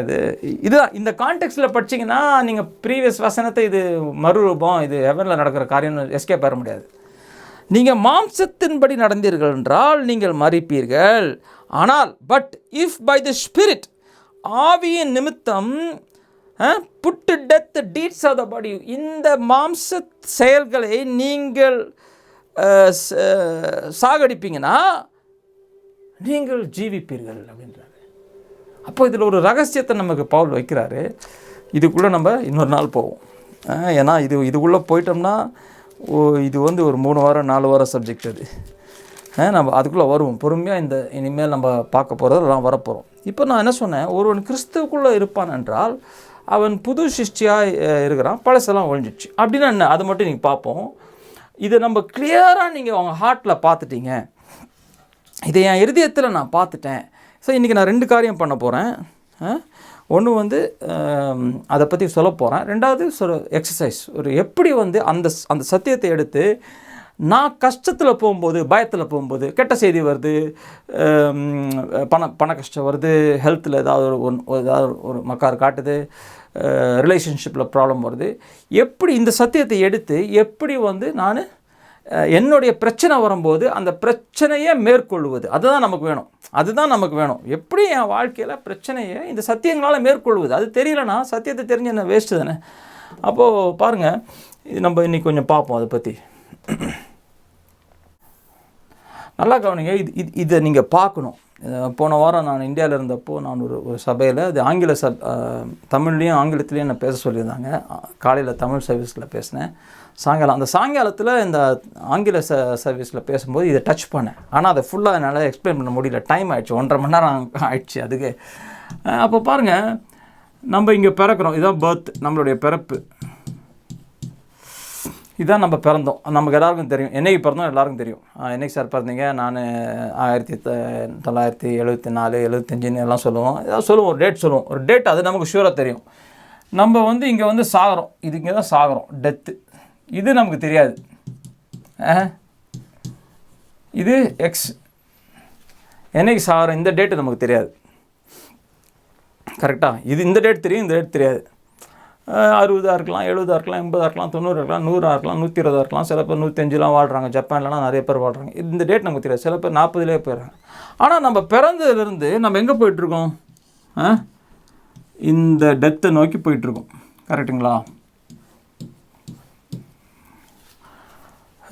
இதுதான் இந்த கான்டெக்ஸ்டில் படிச்சிங்கன்னா நீங்கள் ப்ரீவியஸ் வசனத்தை இது மறுரூபம், இது ஹெவனில் நடக்கிற காரியம்னு எஸ்கேப் பெற முடியாது. நீங்கள் மாம்சத்தின்படி நடந்தீர்கள் என்றால் நீங்கள் மரிப்பீர்கள். ஆனால் but if by the spirit, ஆவியின் நிமித்தம் put to death deeds of the body, இந்த மாம்ச செயல்களை நீங்கள் சாகடிப்பீங்கன்னா நீங்கள் ஜீவிப்பீர்கள் அப்படின்றாரு. அப்போ இதில் ஒரு ரகசியத்தை நமக்கு பவுல் வைக்கிறாரு. இதுக்குள்ளே நம்ம இன்னொரு நாள் போவோம். ஏன்னா இதுக்குள்ளே போயிட்டோம்னா இது ஒரு 3 வாரம் 4 வாரம் சப்ஜெக்ட். அது நம்ம அதுக்குள்ளே வருவோம் பொறுமையாக. இனிமேல் நம்ம பார்க்க போகிறதெல்லாம் வரப்போகிறோம். இப்போ நான் என்ன சொன்னேன், ஒருவன் கிறிஸ்துவுக்குள்ளே இருப்பான் என்றால் அவன் புது சிருஷ்டியாக இருக்கிறான், பழசெல்லாம் ஒழிஞ்சிச்சு அப்படின்னா என்ன, அதை மட்டும் நீங்கள் பார்ப்போம். இதை நம்ம கிளியராக நீங்கள் அவங்க ஹார்ட்டில் பார்த்துட்டீங்க, இதை என் இருதயத்தில் நான் பார்த்துட்டேன். ஸோ இன்றைக்கி நான் 2 காரியம் பண்ண போகிறேன். ஒன்று அதை பற்றி சொல்ல போகிறேன். 2வது எக்ஸசைஸ், எப்படி அந்த சத்தியத்தை எடுத்து நான் கஷ்டத்தில் போகும்போது, பயத்தில் போகும்போது, கெட்ட செய்தி வருது, பண கஷ்டம் வருது, ஹெல்த்தில் ஏதாவது ஒரு மக்கார் காட்டுது, ரிலேஷன்ஷிப்பில் ப்ராப்ளம் வருது, எப்படி இந்த சத்தியத்தை எடுத்து எப்படி நான் என்னுடைய பிரச்சனை வரும்போது அந்த பிரச்சனையை மேற்கொள்வது, அதுதான் நமக்கு வேணும். எப்படி என் வாழ்க்கையில் பிரச்சனையை இந்த சத்தியங்களால் மேற்கொள்வது, அது தெரியலனா சத்தியத்தை தெரிஞ்ச என்ன வேஸ்ட்டு தானே. அப்போது பாருங்கள், இது நம்ம இன்றைக்கி கொஞ்சம் பார்ப்போம் அதை பற்றி. நல்லா கவனிங்க, இதை நீங்கள் பார்க்கணும். போன வாரம் நான் இந்தியாவில் இருந்தப்போ நான் ஒரு சபையில், அது தமிழ்லேயும் ஆங்கிலத்துலேயும் என்ன பேச சொல்லியிருந்தாங்க. காலையில் தமிழ் சர்வீஸில் பேசினேன், சாயங்காலத்தில் இந்த ஆங்கில சர்வீஸில் பேசும்போது இதை டச் பண்ணேன். ஆனால் அதை ஃபுல்லாக என்னால் எக்ஸ்பிளைன் பண்ண முடியல, டைம் ஆகிடுச்சு, 1.5 மணி நேரம் ஆயிடுச்சு அதுக்கு. அப்போ பாருங்கள், நம்ம இங்கே பிறக்கிறோம், இதுதான் பர்த், நம்மளுடைய பிறப்பு, இதுதான் நம்ம பிறந்தோம். நமக்கு எல்லாருக்கும் தெரியும் என்றைக்கு பிறந்தோம், எல்லாருக்கும் தெரியும். என்றைக்கு சார் பிறந்தீங்க, நான் 1974 75 எல்லாம் சொல்லுவோம், ஏதாவது சொல்லுவோம், ஒரு டேட் சொல்லுவோம், ஒரு டேட், அது நமக்கு ஷூராக தெரியும். நம்ம இங்கே சாகிறோம், இது இங்கே தான் சாகிறோம், டெத்து, இது நமக்கு தெரியாது. இது எக்ஸ், என்னைக்கு சாகிறோம், இந்த டேட்டு நமக்கு தெரியாது. கரெக்டாக, இந்த டேட் தெரியும், இந்த டேட் தெரியாது. 60 இருக்கலாம், 70 இருக்கலாம், 80 இருக்கலாம், 90 இருக்கலாம், 100 இருக்கலாம், 120 இருக்கலாம், சில பேர் 105 வாழ்கிறாங்க, ஜப்பான்லாம் நிறைய பேர் வாழ்கிறாங்க. இந்த டேட் நமக்கு தெரியாது, சில பேர் 40 போயிடுறாங்க. ஆனால் நம்ம பிறந்ததுலேருந்து நம்ம எங்கே போயிட்டுருக்கோம், இந்த டெத்தை நோக்கி போயிட்டுருக்கோம். கரெக்டுங்களா?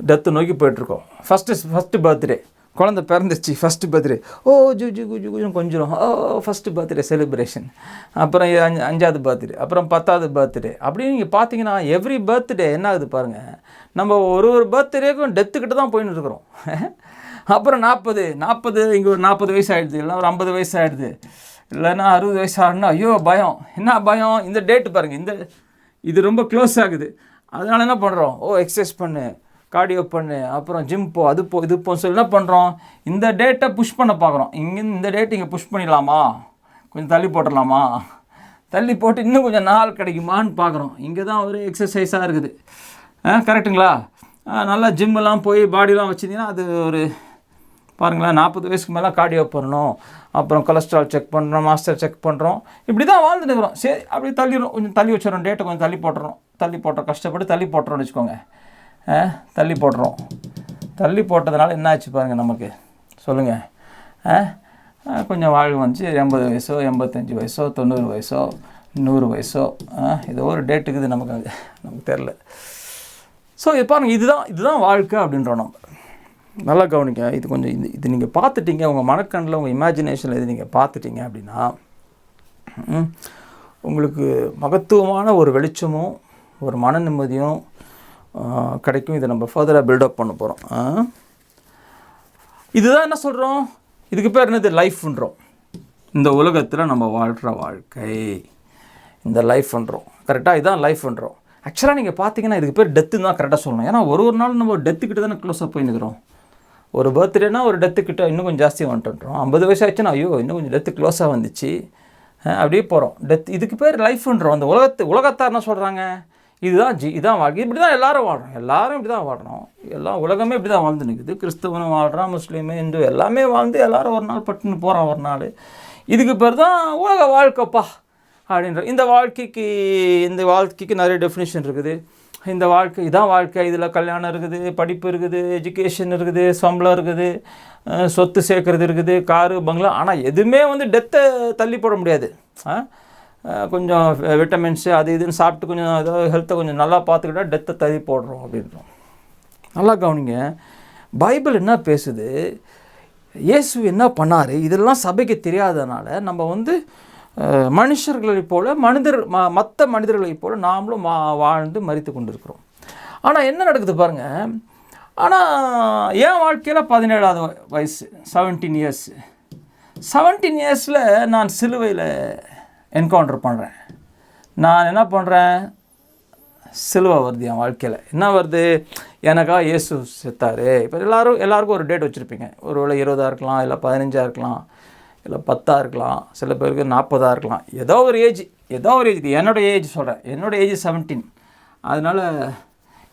டெத்தை நோக்கி போயிட்டுருக்கோம். ஃபஸ்ட்டு பர்த்டே, குழந்தை பிறந்துருச்சு, ஃபஸ்ட்டு பர்த்டே, கொஞ்சம் ஃபஸ்ட்டு பர்த்டே செலிப்ரேஷன், அப்புறம் 5வது பர்த்டே, அப்புறம் 10வது பர்த்டே, அப்படின்னு நீங்கள் பார்த்தீங்கன்னா எவ்ரி பர்த்டே என்ன ஆகுது பாருங்கள், நம்ம ஒரு பர்த்டேக்கும் டெத்துக்கிட்ட தான் போயின்னு இருக்கிறோம். அப்புறம் 40 இங்கே ஒரு 40 வயசு ஆகிடுது, இல்லைனா ஒரு 50 வயசு ஆகிடுது, இல்லைன்னா 60 வயசு ஆகணும்னா ஐயோ பயம், என்ன பயம், இந்த டேட்டு பாருங்கள், இது ரொம்ப க்ளோஸ் ஆகுது. அதனால் என்ன பண்ணுறோம், எக்ஸசைஸ் பண்ணு, கார்டியோ பண்ணு, அப்புறம் ஜிம் போ, அது போ, இது போ சொல்லி என்ன பண்ணுறோம், இந்த டேட்டை புஷ் பண்ண பார்க்குறோம். இந்த டேட்டு இங்கே புஷ் பண்ணிடலாமா, கொஞ்சம் தள்ளி போட்டுடலாமா, தள்ளி போட்டு இன்னும் கொஞ்சம் நாள் கிடைக்குமான்னு பார்க்குறோம். இங்கே தான் ஒரு எக்ஸசைஸாக இருக்குது. கரெக்டுங்களா? நல்லா ஜிம்மெல்லாம் போய் பாடிலாம் வச்சுருந்தீங்கன்னா அது ஒரு பாருங்களேன், 40 வயசுக்கு மேலே கார்டியோ பண்ணணும், அப்புறம் கொலஸ்ட்ரால் செக் பண்ணுறோம், மாஸ்டர் செக் பண்ணுறோம், இப்படி தான் வாழ்ந்துட்டு இருக்கிறோம். சரி, அப்படி தள்ளிடுறோம், கொஞ்சம் தள்ளி வச்சிடறோம், டேட்டை கொஞ்சம் தள்ளி போட்டுறோம், கஷ்டப்பட்டு தள்ளி போட்டுறோம்னு வச்சுக்கோங்க. தள்ளி போட்டதுனால என்ன ஆச்சு பாருங்கள் நமக்கு, சொல்லுங்கள். கொஞ்சம் வாழ்வு வந்துச்சு, 80 வயசோ 85 வயசோ 90 வயசோ 100 வயசோ, ஏதோ ஒரு டேட்டுக்கு இது நமக்கு தெரில. ஸோ இது பாருங்கள், இதுதான் வாழ்க்கை அப்படின்றோம். நம்ம நல்லா கவனிக்க, இது கொஞ்சம் இது நீங்கள் பார்த்துட்டீங்க, உங்கள் மனக்கண்ணில், உங்கள் இமேஜினேஷனில் இது நீங்கள் பார்த்துட்டீங்க அப்படின்னா உங்களுக்கு மகத்துவமான ஒரு வெளிச்சமும் ஒரு மன நிம்மதியும் கிடைக்கும். இதை நம்ம ஃபர்தராக பில்டப் பண்ண போகிறோம். இதுதான் என்ன சொல்கிறோம், இதுக்கு பேர் என்னது, லைஃப்ன்றோம். இந்த உலகத்தில் நம்ம வாழ்கிற வாழ்க்கை, இந்த லைஃப்ன்றோம். கரெக்டாக இதுதான் லைஃப்ன்றோம். ஆக்சுவலாக நீங்கள் பார்த்தீங்கன்னா இதுக்கு பேர் டெத்துன்னு தான் கரெக்டாக சொல்லணும். ஏன்னா ஒரு நாள் நம்ம டெத்துக்கிட்ட தானே க்ளோஸாக போய் நிற்கிறோம். ஒரு பர்த்டேனா ஒரு டெத்துக்கிட்ட இன்னும் கொஞ்சம் ஜாஸ்தியாக வந்துட்டுன்றோம். 50 வயசு ஆச்சுன்னா ஐயோ இன்னும் கொஞ்சம் டெத்து க்ளோஸாக வந்துச்சு, அப்படியே போகிறோம். இதுக்கு பேர் லைஃப்ன்றோம். அந்த உலகத்தார் என்ன சொல்கிறாங்க, இதுதான் வாழ்க்கை, இப்படி தான் எல்லோரும் வாழ்கிறோம், எல்லோரும் இப்படி தான் வாழ்கிறோம், உலகமே இப்படி தான் வாழ்ந்து நிற்குது. கிறிஸ்தவனும் வாழ்கிறான், முஸ்லீமு, இந்து எல்லாமே வாழ்ந்து எல்லோரும் ஒரு நாள் பட்டுன்னு போகிறான் ஒரு நாள். இதுக்கு பேர் தான் உலக வாழ்க்கைப்பா அப்படின்ற. இந்த வாழ்க்கைக்கு நிறைய டெஃபினிஷன் இருக்குது. இந்த வாழ்க்கை இதான் வாழ்க்கை, இதில் கல்யாணம் இருக்குது, படிப்பு இருக்குது, எஜுகேஷன் இருக்குது, சம்பளம் இருக்குது, சொத்து சேர்க்கறது இருக்குது, காரு பங்களா. ஆனால் எதுவுமே டெத்தை தள்ளி போட முடியாது. கொஞ்சம் விட்டமின்ஸு அது இதுன்னு சாப்பிட்டு கொஞ்சம் ஏதாவது ஹெல்த்தை கொஞ்சம் நல்லா பார்த்துக்கிட்டா டெத்தை தள்ளி போடுறோம் அப்படின்றோம். நல்லா கவனிங்க, பைபிள் என்ன பேசுது, இயேசு என்ன பண்ணார், இதெல்லாம் சபைக்கு தெரியாதனால நம்ம மனுஷர்களைப் போல மற்ற மனிதர்களைப் போல நாமளும் வாழ்ந்து மரித்து கொண்டு இருக்கிறோம். ஆனால் என்ன நடக்குது பாருங்கள். ஆனால் என் வாழ்க்கையில் 17ஆவது வயசு, 17 இயர்ஸ், 17 இயர்ஸில் நான் சிலுவையில் என்கவுண்டர் பண்ணுறேன். நான் என்ன பண்ணுறேன், சிலுவை வருது என் வாழ்க்கையில். என்ன வருது, எனக்காக இயேசு செத்தார். இப்போ எல்லாருக்கும் ஒரு டேட் வச்சுருப்பீங்க. ஒரு வேளை 20 இருக்கலாம், இல்லை 15 இருக்கலாம், இல்லை 10 இருக்கலாம், சில பேருக்கு 40 இருக்கலாம். ஏதோ ஒரு ஏஜ். இது என்னோடய ஏஜ் சொல்கிறேன். என்னோடய ஏஜ் 17. அதனால்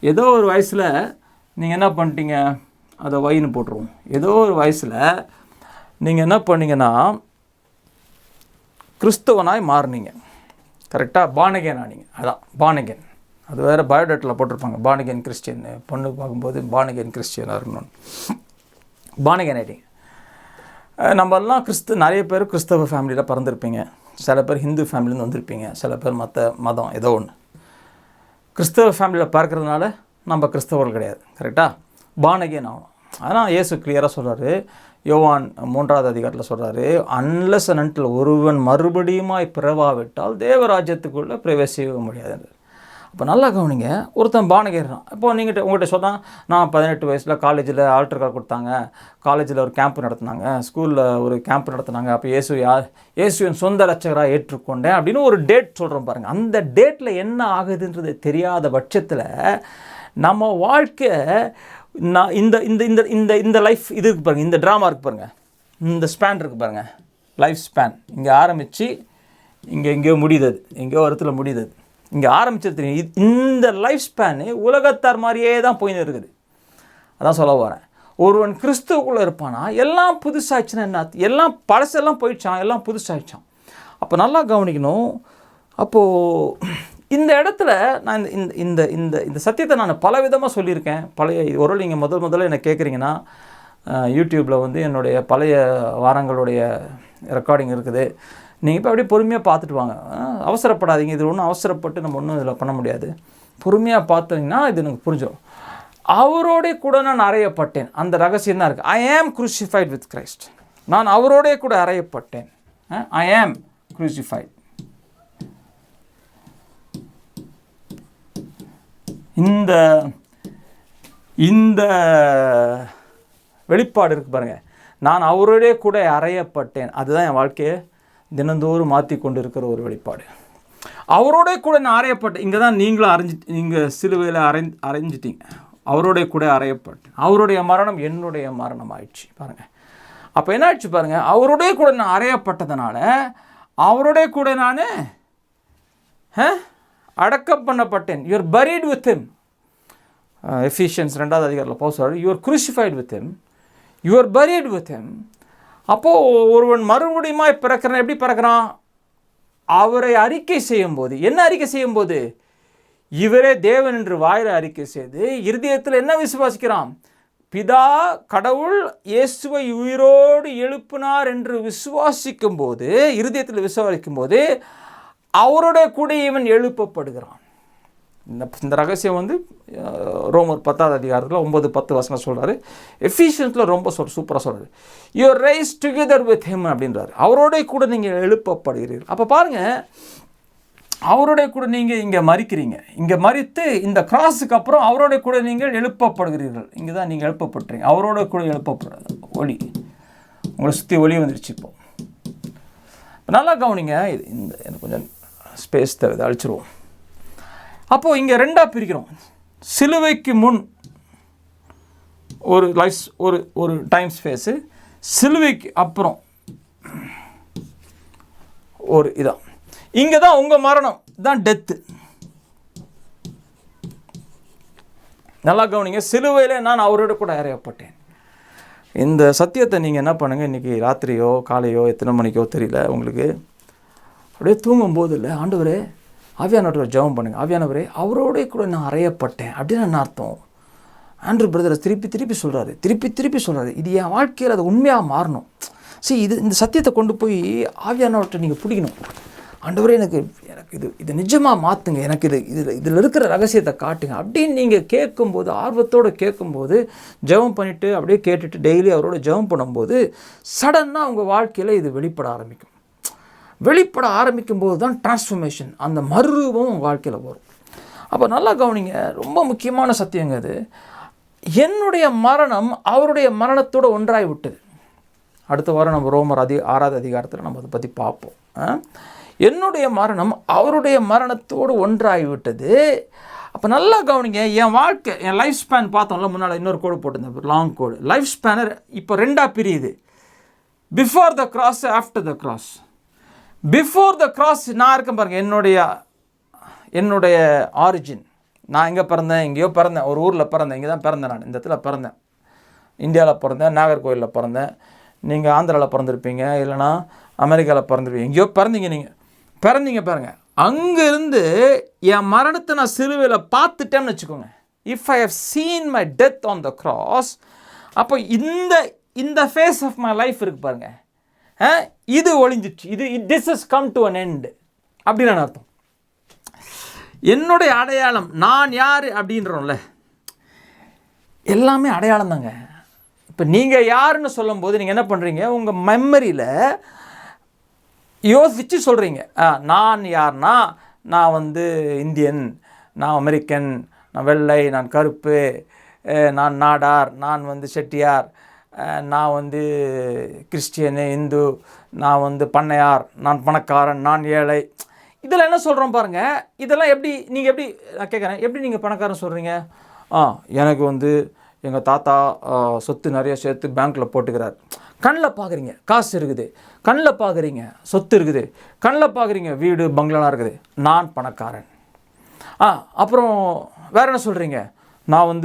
ஏதோ ஒரு வயசில் நீங்கள் என்ன பண்ணிட்டீங்க, அதை வைன்னு போட்டுருவோம். ஏதோ ஒரு வயசில் நீங்கள் என்ன பண்ணீங்கன்னா கிறிஸ்தவனாய் மாறினீங்க. கரெக்டாக பானகேன் ஆனீங்க. அதான் பானகேன். அது வேறு பயோடேட்டில் போட்டிருப்பாங்க, பானகேன் கிறிஸ்டியன். பொண்ணு பார்க்கும்போது பானகேன் கிறிஸ்டியனாக இருக்கணும்னு. பானகேன் ஆகிட்டீங்க. நம்மெல்லாம் நிறைய பேர் கிறிஸ்தவ ஃபேமிலியில் பிறந்திருப்பீங்க. சில பேர் ஹிந்து ஃபேமிலியிலேருந்து வந்திருப்பீங்க. சில பேர் மற்ற மதம் ஏதோ ஒன்று. கிறிஸ்தவ ஃபேமிலியில் பார்க்குறதுனால நம்ம கிறிஸ்தவர்கள் கிடையாது. கரெக்டாக பானகேன் ஆகணும். ஆனால் இயேசு கிளியராக சொல்கிறாரு, யோவான் 3வது அதிகாரத்தில் சொல்கிறாரு, அன்லெஸ் அண்ட் அன்டில் ஒருவன் மறுபடியுமாய் பிறவாவிட்டால் தேவராஜ்யத்துக்குள்ளே பிரவேசிக்க முடியாது. அப்போ நல்லா கவனிங்க, ஒருத்தன் பானகேறான். இப்போது உங்கள்கிட்ட சொன்னால், நான் 18 வயசில் காலேஜில் ஆல்டர் கால் கொடுத்தாங்க, காலேஜில் ஒரு கேம்ப் நடத்தினாங்க, ஸ்கூலில் ஒரு கேம்ப் நடத்தினாங்க, அப்போ இயேசுவின் சொந்த ரட்சகராக ஏற்றுக்கொண்டேன் அப்படின்னு ஒரு டேட் சொல்கிறோம் பாருங்கள். அந்த டேட்டில் என்ன ஆகுதுன்றது தெரியாத பட்சத்தில் நம்ம வாழ்க்கை இந்த இந்த இந்த இந்த இந்த லைஃப் இது இருக்குது பாருங்கள், இந்த ட்ராமா இருக்குது பாருங்கள், இந்த ஸ்பேன் இருக்குது பாருங்கள், லைஃப் ஸ்பேன். இங்கே ஆரம்பித்து எங்கேயோ முடியுது, எங்கேயோ இடத்துல முடியுது, இங்கே ஆரம்பிச்சது தெரியும். இந்த லைஃப் ஸ்பேனு உலகத்தார் மாதிரியே தான் போயின்னு இருக்குது. அதான் சொல்ல வரேன். ஒருவன் கிறிஸ்துவுக்குள்ளே இருப்பானா எல்லாம் புதுசாகிடுச்சுன்னா என்ன, எல்லாம் பழசெல்லாம் போயிடுச்சான், எல்லாம் புதுசாகிடுச்சான். அப்போ நல்லா கவனிக்கணும். அப்போது இந்த இடத்துல நான் இந்த இந்த இந்த சத்தியத்தை நான் பல விதமாக சொல்லியிருக்கேன். ஒரு நீங்கள் முதல்ல என்னை கேட்குறீங்கன்னா, யூடியூப்பில் என்னுடைய பழைய வாரங்களுடைய ரெக்கார்டிங் இருக்குது. நீங்கள் இப்போ அப்படியே பொறுமையாக பார்த்துட்டு வாங்க. அவசரப்படாதீங்க. இது ஒன்றும் அவசரப்பட்டு நம்ம ஒன்றும் இதில் பண்ண முடியாது. பொறுமையாக பார்த்தீங்கன்னா இது எனக்கு புரிஞ்சிடும். அவரோடே கூட நான் அறையப்பட்டேன். அந்த ரகசியம் தான் இருக்குது. ஐ ஆம் குரூசிஃபைட் வித் கிரைஸ்ட். நான் அவரோடே கூட அறையப்பட்டேன். ஐ ஆம் குரூசிஃபைட். இந்த இந்த வெளிப்பாடு இருக்குது பாருங்கள். நான் அவரோடே கூட அறையப்பட்டேன். அதுதான் என் வாழ்க்கையை தினந்தோறும் மாற்றி கொண்டு இருக்கிற ஒரு வெளிப்பாடு. அவரோட கூட நான் அறையப்பட்டேன். இங்கே தான் நீங்களும் நீங்கள் சிலுவையில் அரைஞ்சிட்டீங்க. அவரோட கூட அறையப்பட்டேன். அவருடைய மரணம் என்னுடைய மரணம் ஆயிடுச்சு பாருங்கள். அப்போ என்ன ஆயிடுச்சு பாருங்கள், அவரோட கூட நான் அறையப்பட்டதுனால அவரோட கூட நான் அடக்கம் பண்ணப்பட்டேன். You are buried with him. Ephesians 2வது அதிகாரத்தில் பவுல் சொல்றார், you are crucified with him, you are buried with him. அப்போது ஒருவன் மறுபடியுமாய் பிறக்கிறான். எப்படி பிறக்கிறான்? அவரை அறிக்கை செய்யும்போது. என்ன அறிக்கை செய்யும்போது? இவரே தேவன் என்று வாயில அறிக்கை செய்து இருதயத்தில் என்ன விசுவாசிக்கிறான்? பிதா கடவுள் இயேசுவை உயிரோடு எழுப்பினார் என்று விசுவாசிக்கும் போது, இருதயத்தில் விசுவாசிக்கும் போது அவரோட கூட இவன் எழுப்பப்படுகிறான். இந்த ரகசியம் ரோமர் 10வது அதிகாரத்தில் 9-10 வசனம் சொல்கிறாரு. எஃபிஷியன்ஸில் ரொம்ப சூப்பராக சொல்கிறாரு. You are rice together with him அப்படின்றாரு. அவரோட கூட நீங்கள் எழுப்பப்படுகிறீர்கள். அப்போ பாருங்கள், அவரோட கூட நீங்கள் இங்கே மறிக்கிறீங்க. இங்கே மறித்து இந்த கிராஸுக்கு அப்புறம் அவரோட கூட நீங்கள் எழுப்பப்படுகிறீர்கள். இங்கே தான் நீங்கள் எழுப்பப்படுறீங்க. அவரோட கூட எழுப்பப்படுறது ஒளி. உங்களை சுற்றி ஒளி வந்துடுச்சு. இப்போ நல்லா கவனிங்க, இந்த எனக்கு கொஞ்சம் ஸ்பேஸ் தேவை, அழிச்சிருவோம். அப்போது இங்கே ரெண்டாக பிரிக்கிறோம். சிலுவைக்கு முன் ஒரு டைம் ஸ்பேஸு, சிலுவைக்கு அப்புறம் ஒரு இதான். இங்கே தான் உங்கள் மரணம் தான் டெத்து. நல்லா கவனிங்க, சிலுவையில் நான் அவரோட கூட அறையப்பட்டேன். இந்த சத்தியத்தை நீங்கள் என்ன பண்ணுங்கள், இன்றைக்கி ராத்திரியோ காலையோ எத்தனை மணிக்கோ தெரியல உங்களுக்கு, அப்படியே தூங்கும்போது இல்லை, ஆண்டவரே ஆவியானவரை ஜெபம் பண்ணுங்கள், ஆவியானவரே அவரோட கூட நான் அறையப்பட்டேன் அப்படின்னு என்ன அர்த்தம்? ஆண்ட்ரூ பிரதர் திருப்பி சொல்கிறாரு. இது என் வாழ்க்கையில் அது உண்மையாக மாறணும். சரி, இந்த சத்தியத்தை கொண்டு போய் ஆவியானவர்கிட்ட நீங்கள் பிடிக்கணும். ஆண்டவரே எனக்கு இது நிஜமாக மாற்றுங்க, எனக்கு இதில் இருக்கிற ரகசியத்தை காட்டுங்க அப்படின்னு நீங்கள் கேட்கும்போது, ஆர்வத்தோடு கேட்கும்போது, ஜெபம் பண்ணிவிட்டு அப்படியே கேட்டுட்டு டெய்லி அவரோட ஜெபம் பண்ணும்போது சடனாக உங்கள் வாழ்க்கையில் இது வெளிப்பட ஆரம்பிக்கும்போது தான் டிரான்ஸ்ஃபர்மேஷன், அந்த மறுரூபம் உங்கள் வாழ்க்கையில் வரும். அப்போ நல்லா கவனிங்க, ரொம்ப முக்கியமான சத்தியங்க அது. என்னுடைய மரணம் அவருடைய மரணத்தோடு ஒன்றாகி விட்டது. அடுத்த வாரம் நம்ம ரோமர் 6வது அதிகாரத்தில் நம்ம அதை பற்றி பார்ப்போம். என்னுடைய மரணம் அவருடைய மரணத்தோடு ஒன்றாகிவிட்டது. அப்போ நல்லா கவனிங்க, என் வாழ்க்கை, என் லைஃப் ஸ்பேன் பார்த்தோம்ல, முன்னால் இன்னொரு கோடு போட்டிருந்தேன், லாங் கோடு. லைஃப் ஸ்பேனர் இப்போ ரெண்டாக பிரியுது. Before the cross, after the cross. Before the cross நான் இருக்கேன் பாருங்கள், என்னுடைய ஆரிஜின். நான் எங்கே பிறந்தேன்? எங்கேயோ பிறந்தேன், ஒரு ஊரில் பிறந்தேன், இங்கே தான் பிறந்தேன், நான் இந்த இடத்துல பிறந்தேன், இந்தியாவில் பிறந்தேன், நாகர்கோவிலில் பிறந்தேன். நீங்கள் ஆந்திராவில் பிறந்திருப்பீங்க, இல்லைனா அமெரிக்காவில் பிறந்திருப்பீங்க, எங்கேயோ பிறந்தீங்க பாருங்கள். அங்கேருந்து என் மரணத்தை நான் சிலுவையில் பார்த்துட்டேன்னு வச்சுக்கோங்க. If I have seen my death on the cross, அப்போ இந்த ஃபேஸ் ஆஃப் மை லைஃப் இருக்குது பாருங்கள், இது ஒழிஞ்சிச்சு, this has come to an end அப்படின்னு அர்த்தம். என்னுடைய அடையாளம், நான் யார் அப்படின்றோம்ல, எல்லாமே அடையாளம் தாங்க. இப்போ நீங்கள் யாருன்னு சொல்லும்போது நீங்கள் என்ன பண்ணுறீங்க, உங்கள் மெமரியில் யோசித்து சொல்கிறீங்க, நான் யார்னா, நான் இந்தியன், நான் அமெரிக்கன், நான் வெள்ளை, நான் கருப்பு, நான் நாடார், நான் செட்டியார், நான் கிறிஸ்டியனு, இந்து, நான் பண்ணையார், நான் பணக்காரன், நான் ஏழை. இதெல்லாம் என்ன சொல்கிறோம் பாருங்கள். இதெல்லாம் நீங்கள் எப்படி நான் கேட்குறேன், எப்படி நீங்கள் பணக்காரன் சொல்கிறீங்க? எனக்கு எங்கள் தாத்தா சொத்து நிறைய சேர்த்து பேங்க்கில் போட்டுக்கிறார். கண்ணில் பார்க்குறீங்க காசு இருக்குது, கண்ணில் பார்க்குறீங்க சொத்து இருக்குது, கண்ணில் பார்க்குறீங்க வீடு பங்களாலாம் இருக்குது, நான் பணக்காரன். அப்புறம் வேறு என்ன சொல்கிறீங்க, நான்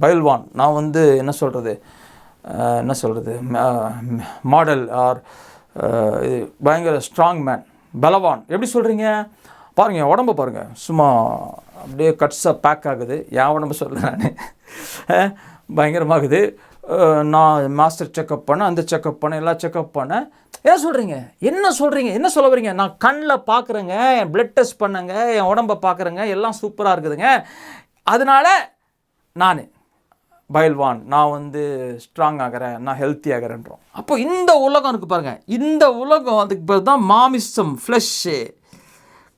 பயில்வான், நான் என்ன சொல்கிறது மாடல் ஆர் பயங்கர ஸ்ட்ராங் மேன், பலவான். எப்படி சொல்கிறீங்க பாருங்கள், உடம்பை பாருங்கள், சும்மா அப்படியே கட்ஸாக பேக் ஆகுது. என் உடம்பு சொல்கிறேன் நான், பயங்கரமாகுது. நான் மாஸ்டர் செக்கப் பண்ணேன், அந்த செக்கப் பண்ணேன், எல்லாம் செக்கப் பண்ணேன். என்ன சொல்கிறீங்க, என்ன சொல்ல வரீங்க? நான் கண்ணில் பார்க்குறேங்க, என் பிளட் டெஸ்ட் பண்ணேங்க, என் உடம்பை பார்க்குறேங்க, எல்லாம் சூப்பராக இருக்குதுங்க, அதனால் நான் பயில்வான், நான் ஸ்ட்ராங் ஆகிறேன், நான் ஹெல்த்தி ஆகிறேன்றோம். அப்போ இந்த உலகம் இருக்குது பாருங்கள், இந்த உலகம் அதுக்கு பேர் தான் மாமிசம், ஃப்ளஷ்ஷு,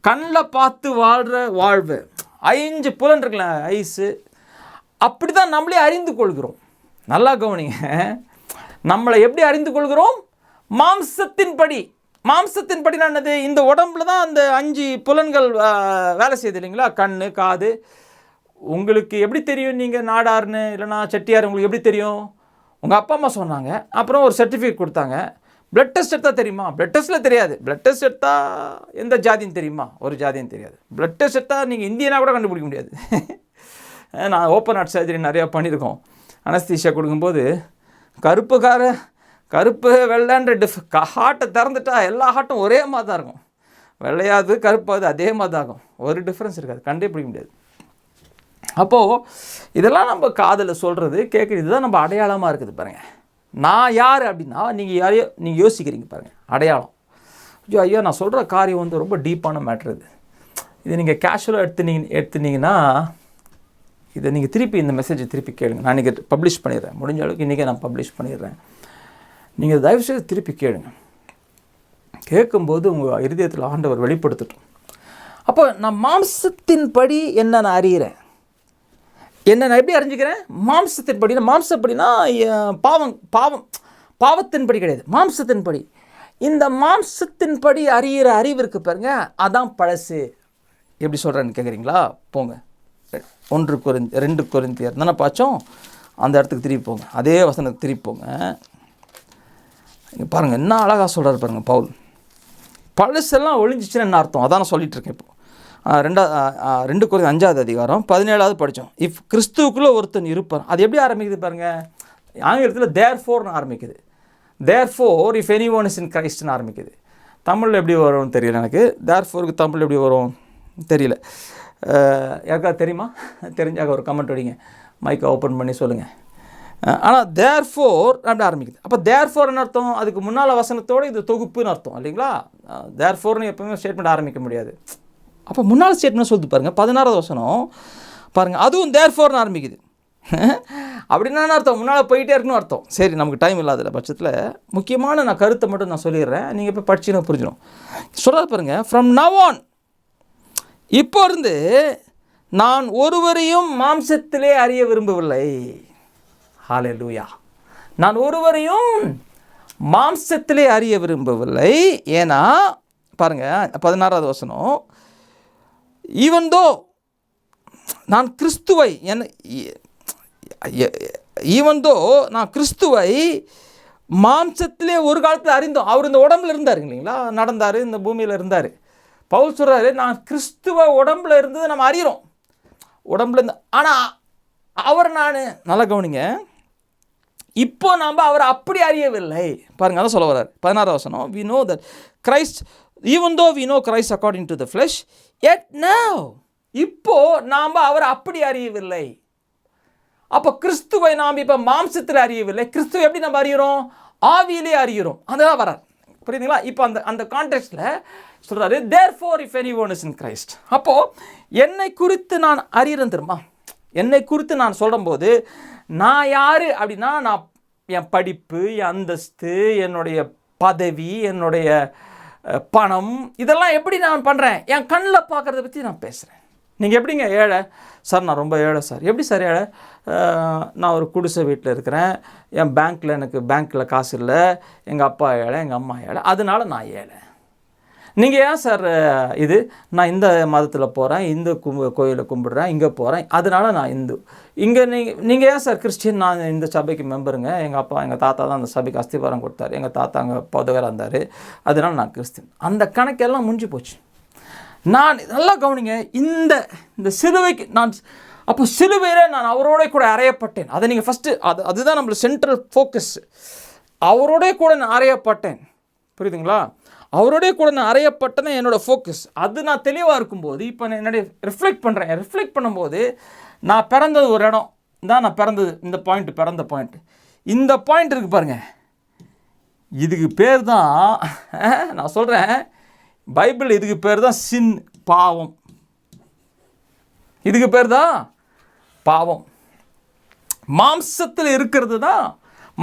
கண்ணில் பார்த்து வாழ்கிற வாழ்வு. 5 புலன் இருக்குல்ல, ஐஸு, அப்படி தான் நம்மளே அறிந்து கொள்கிறோம். நல்லா கவனிங்க, நம்மளை எப்படி அறிந்து கொள்கிறோம்? மாம்சத்தின்படி. நான் என்னது, இந்த உடம்புல தான் அந்த 5 புலன்கள் வேலை செய்யுது இல்லைங்களா, கண், காது. உங்களுக்கு எப்படி தெரியும் நீங்கள் நாடார்னு இல்லைனா செட்டியார்? உங்களுக்கு எப்படி தெரியும்? உங்கள் அப்பா அம்மா சொன்னாங்க, அப்புறம் ஒரு சர்டிஃபிகேட் கொடுத்தாங்க. பிளட் டெஸ்ட் எடுத்தால் தெரியுமா? பிளட் டெஸ்ட்டில் தெரியாது. பிளட் டெஸ்ட் எடுத்தால் எந்த ஜாதின்னு தெரியுமா? ஒரு ஜாதின்னு தெரியாது. பிளட் டெஸ்ட் எடுத்தால் நீங்கள் இந்தியனாக கூட கண்டுபிடிக்க முடியாது. நான் ஓப்பன் ஹார்ட் சர்ஜரி நிறையா பண்ணியிருக்கோம். அனஸ்தீஷியா கொடுக்கும்போது கருப்பு வெள்ளைன்ற ஹார்ட்டை திறந்துட்டா எல்லா ஹார்ட்டும் ஒரே மாதிரி தான் இருக்கும். வெள்ளையாது கருப்பாது அதே மாதிரி தான் இருக்கும், ஒரு டிஃப்ரென்ஸ் இருக்காது, கண்டுபிடிக்க முடியாது. அப்போது இதெல்லாம் நம்ம காதில் சொல்கிறது கேட்குறது, இதுதான் நம்ம அடையாளமாக இருக்குது பாருங்கள். நான் யார் அப்படின்னா, நீங்கள் யோசிக்கிறீங்க பாருங்கள், அடையாளம். ஐயோ நான் சொல்கிற காரியம் ரொம்ப டீப்பான மேட்ரு. இது நீங்கள் கேஷுவலாக எடுத்துனீங்கன்னா இதை நீங்கள் திருப்பி இந்த மெசேஜை திருப்பி கேளுங்க. நான் இன்றைக்கி பப்ளிஷ் பண்ணிடுறேன், முடிஞ்ச அளவுக்கு இன்றைக்கே நான் பப்ளிஷ் பண்ணிடுறேன். நீங்கள் தயவுசெய்து திருப்பி கேளுங்க. கேட்கும்போது உங்கள் இருதயத்தில் ஆண்டவர் வெளிப்படுத்தட்டும். அப்போ நான் மாம்சத்தின்படி என்ன நான் அறிகிறேன், என்ன நான் எப்படி அறிஞ்சிக்கிறேன்? மாம்சத்தின்படி. மாம்சப்படினா பாவத்தின்படி கிடையாது, மாம்சத்தின்படி. இந்த மாம்சத்தின்படி அறிகிற அறிவு இருக்குது பாருங்க, அதான் பழசு. எப்படி சொல்கிறேன்னு கேட்குறீங்களா? போங்க 2 கொரிந்தியர் தானே பார்த்தோம், அந்த இடத்துக்கு திருப்பி போங்க, அதே வசனத்துக்கு திருப்பி போங்க. இங்கே பாருங்கள் என்ன அழகாக சொல்கிறார் பாருங்கள் பவுல். பழசெல்லாம் ஒழிஞ்சிச்சுன்னு என்ன அர்த்தம்? அதான் நான் சொல்லிகிட்டு இருக்கேன். இப்போ 2 கொரிந்தியர் 5வது அதிகாரம் 17வது படித்தோம். இஃப் கிறிஸ்துவுக்குள்ளே ஒருத்தன் இருப்பான், அது எப்படி ஆரம்பிக்குது பாருங்கள். ஆங்கிலத்தில் தேர்ஃபோர்னு ஆரம்பிக்குது. Therefore if any one is in கிரைஸ்ட்னு ஆரம்பிக்குது. தமிழில் எப்படி வரும்னு தெரியல எனக்கு. தேர்ஃபோருக்கு தமிழ் எப்படி வரும் தெரியல. யாருக்காவது தெரியுமா? தெரிஞ்சாக ஒரு கமெண்ட் அடிங்க, மைக்கை ஓப்பன் பண்ணி சொல்லுங்கள். ஆனால் தேர்ஃபோர் அப்படி ஆரம்பிக்குது. அப்போ தேர்ஃபோர்னு அர்த்தம், அதுக்கு முன்னால் வசனத்தோடு இது தொகுப்புன்னு அர்த்தம் இல்லைங்களா? தேர்ஃபோர்னு எப்பவுமே ஸ்டேட்மெண்ட் ஆரம்பிக்க முடியாது. அப்போ முன்னால் ஸ்டேட்மெண்ட் சொல்லிட்டு பாருங்கள், 16வது வசனம் பாருங்கள், அதுவும் தேர்ஃபோர்னு ஆரம்பிக்குது. அப்படின்னா அர்த்தம் முன்னால் போயிட்டே இருக்குன்னு அர்த்தம். சரி, நமக்கு டைம் இல்லாத பட்சத்தில் முக்கியமான நான் கருத்தை மட்டும் நான் சொல்லிடுறேன், நீங்கள் இப்போ படிச்சுன்னா புரிஞ்சிடும். சொல்கிறார் பாருங்கள், ஃப்ரம் நவ் ஆன், இப்போ இருந்து நான் ஒருவரையும் மாம்சத்திலே அறிய விரும்பவில்லை. ஹல்லேலூயா. நான் ஒருவரையும் மாம்சத்திலே அறிய விரும்பவில்லை. ஏன்னா பாருங்கள் 16வது வசனம், ஈவன் தோ நான் கிறிஸ்துவை நான் கிறிஸ்துவை மாம்சத்திலே ஒரு காலத்தில் அறிந்தோம். அவர் இந்த உடம்புல இருந்தார் இல்லைங்களா, நடந்தார், இந்த பூமியில் இருந்தார். பவுல் சொல்கிறாரு, நான் கிறிஸ்துவ உடம்புல இருந்தது நம்ம அறிகிறோம், உடம்புல இருந்து. ஆனால் அவர் நான் நல்லா கவனிங்க, இப்போ நாம் அவரை அப்படி அறியவில்லை. பாருங்கள், அதான் சொல்ல வர்றார் 16வது வசனம், we know that Christ, even though we know Christ according to the flesh, yet now, இப்போ நாம் அவரை அப்படி அறியவில்லை. அப்போ கிறிஸ்துவை நாம் இப்போ மாம்சத்தில் அறியவில்லை. கிறிஸ்துவை எப்படி நம்ம அறிகிறோம்? ஆவியிலே அறிகிறோம். அதான் வரார். புரியுதுங்களா? இப்போ அந்த கான்டெக்ஸ்டில் சொல்கிறாரு, therefore if anyone is in Christ. அப்போது என்னை குறித்து நான் அறிகிறேன் தெரியுமா? என்னை குறித்து நான் சொல்லும்போது நான் யார் அப்படின்னா, நான் என் படிப்பு, என் அந்தஸ்து, என்னுடைய பதவி, என்னுடைய பணம், இதெல்லாம் எப்படி நான் பண்ணுறேன், என் கண்ணில் பார்க்குறத பற்றி நான் பேசுகிறேன். நீங்கள் எப்படிங்க ஏழை சார்? நான் ரொம்ப ஏழை சார். எப்படி சார் ஏழை? நான் ஒரு குடிசை வீட்டில் இருக்கிறேன், என் பேங்க்கில் காசு இல்லை, எங்கள் அப்பா ஏழை, எங்கள் அம்மா ஏழை, அதனால நான் ஏழை. நீங்கள் ஏன் சார் இது, நான் இந்த மதத்தில் போகிறேன், இந்த கோயிலை கும்பிடுறேன், இங்கே போகிறேன், அதனால நான் இந்து. இங்கே நீங்கள் ஏன் சார் கிறிஸ்டின், நான் இந்த சபைக்கு மெம்பருங்க, எங்கள் தாத்தா தான் அந்த சபைக்கு அஸ்திவாரம் கொடுத்தாரு, எங்கள் தாத்தா அங்கே போதகராக இருந்தார், அதனால நான் கிறிஸ்டின். அந்த கணக்கெல்லாம் முடிஞ்சு போச்சு. நான் நல்லா கவனிங்க, இந்த சிலுவைக்கு நான், அப்போ சிலுவையில் நான் அவரோட கூட அறையப்பட்டேன். அதை நீங்கள் ஃபஸ்ட்டு அதுதான் நம்மளோட சென்ட்ரல் ஃபோக்கஸ். அவரோட கூட நான் அறையப்பட்டேன். புரியுதுங்களா? அவரோடய கூட நான் அறையப்பட்டேன்னா என்னோடய ஃபோக்கஸ். அது நான் தெளிவாக இருக்கும்போது, இப்போ நான் என்னுடைய ரிஃப்ளெக்ட் பண்ணும்போது, நான் பிறந்தது ஒரு இடம் தான், நான் பிறந்தது இந்த பிறந்த பாயிண்ட், இந்த பாயிண்ட் இருக்குது பாருங்கள், இதுக்கு பேர் தான், நான் சொல்கிறேன், பைபிள் இதுக்கு பேர் தான் சின், பாவம். இதுக்கு பேர் தான் பாவம். மாம்சத்தில் இருக்கிறது தான்,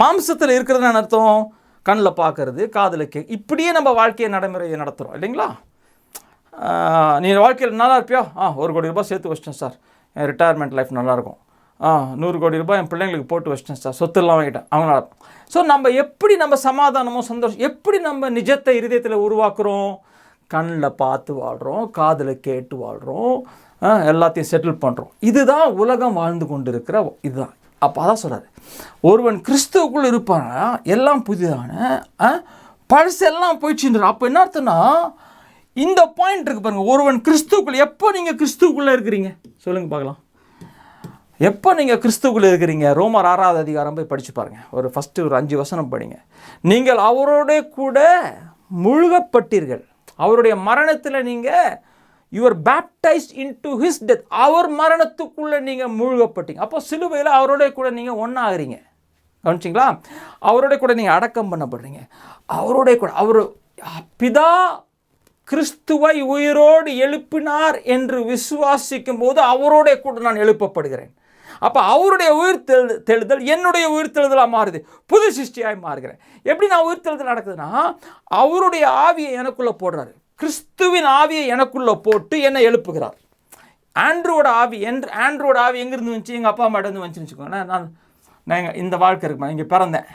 மாம்சத்தில் இருக்கிறதுன்னு அர்த்தம், கண்ணில் பார்க்கறது, காதில் இப்படியே நம்ம வாழ்க்கையை நடைமுறையை நடத்துகிறோம் இல்லைங்களா? நீ வாழ்க்கையில் நல்லா இருப்பியா? 1 கோடி ரூபாய் சேர்த்து வச்சிட்டேன் சார், என் ரிட்டையர்மெண்ட் லைஃப் நல்லாயிருக்கும். 100 கோடி ரூபாய் என் பிள்ளைங்களுக்கு போட்டு வச்சிட்டேன் சார், சொத்துலாம் வாங்கிட்டேன், அவங்க நல்லா. ஸோ நம்ம எப்படி நம்ம சமாதானமும் சந்தோஷம், எப்படி நம்ம நிஜத்தை இருதயத்தில் உருவாக்குறோம்? கண்ணில் பார்த்து வாழ்கிறோம், காதில் கேட்டு வாழ்கிறோம், எல்லாத்தையும் செட்டில் பண்ணுறோம். இதுதான் உலகம் வாழ்ந்து கொண்டு இருக்கிற இதுதான். அப்போ அதான் சொல்கிறாரு, ஒருவன் கிறிஸ்துவுக்குள்ளே இருப்பான எல்லாம் புதிதான, பழசெல்லாம் போயிடுச்சுன்ற. அப்போ என்ன அர்த்தம்னா, இந்த பாயிண்ட் இருக்குது பாருங்கள், ஒருவன் கிறிஸ்துவுக்குள்ளே. எப்போ நீங்கள் கிறிஸ்துவுக்குள்ளே இருக்கிறீங்க சொல்லுங்கள் பார்க்கலாம். எப்போ நீங்கள் கிறிஸ்துவுக்குள்ளே இருக்கிறீங்க? ரோமர் 6வது அதிகாரம் போய் படித்து பாருங்கள். ஃபஸ்ட்டு ஒரு 5 வசனம் படிங்க. நீங்கள் அவரோட கூட முழுகப்பட்டீர்கள், அவருடைய மரணத்தில் நீங்கள் your baptised into his death, அவர் மரணத்துக்குள்ளே நீங்கள் முழுகப்பட்டீங்க. அப்போ சிலுவையில் அவரோட கூட நீங்கள் ஒன்றாகிறீங்க. கவனிச்சிங்களா? அவரோட கூட நீங்கள் அடக்கம் பண்ணப்படுறீங்க. அவரோட கூட அவர் பிதா கிறிஸ்துவை உயிரோடு எழுப்பினார் என்று விசுவாசிக்கும் போது அவரோட கூட நான் எழுப்பப்படுகிறேன். அப்போ அவருடைய உயிர்த்தெழுதல் என்னுடைய உயிர்த்தெழுதலாக மாறுது, புது சிருஷ்டியாய் மாறுகிறேன். எப்படி நான் உயிர்த்தெழுதல் நடக்குதுன்னா, அவருடைய ஆவியை எனக்குள்ளே போடுறாரு, கிறிஸ்துவின் ஆவியை எனக்குள்ளே போட்டு என்னை எழுப்புகிறார். ஆண்ட்ரோட ஆவி எங்கேருந்து வந்துச்சு? எங்கள் அப்பா அம்மாட்ட இருந்து வந்துச்சுன்னு வச்சுக்கோங்க. நான் இந்த வாழ்க்கை இருக்குமா, இங்கே பிறந்தேன்,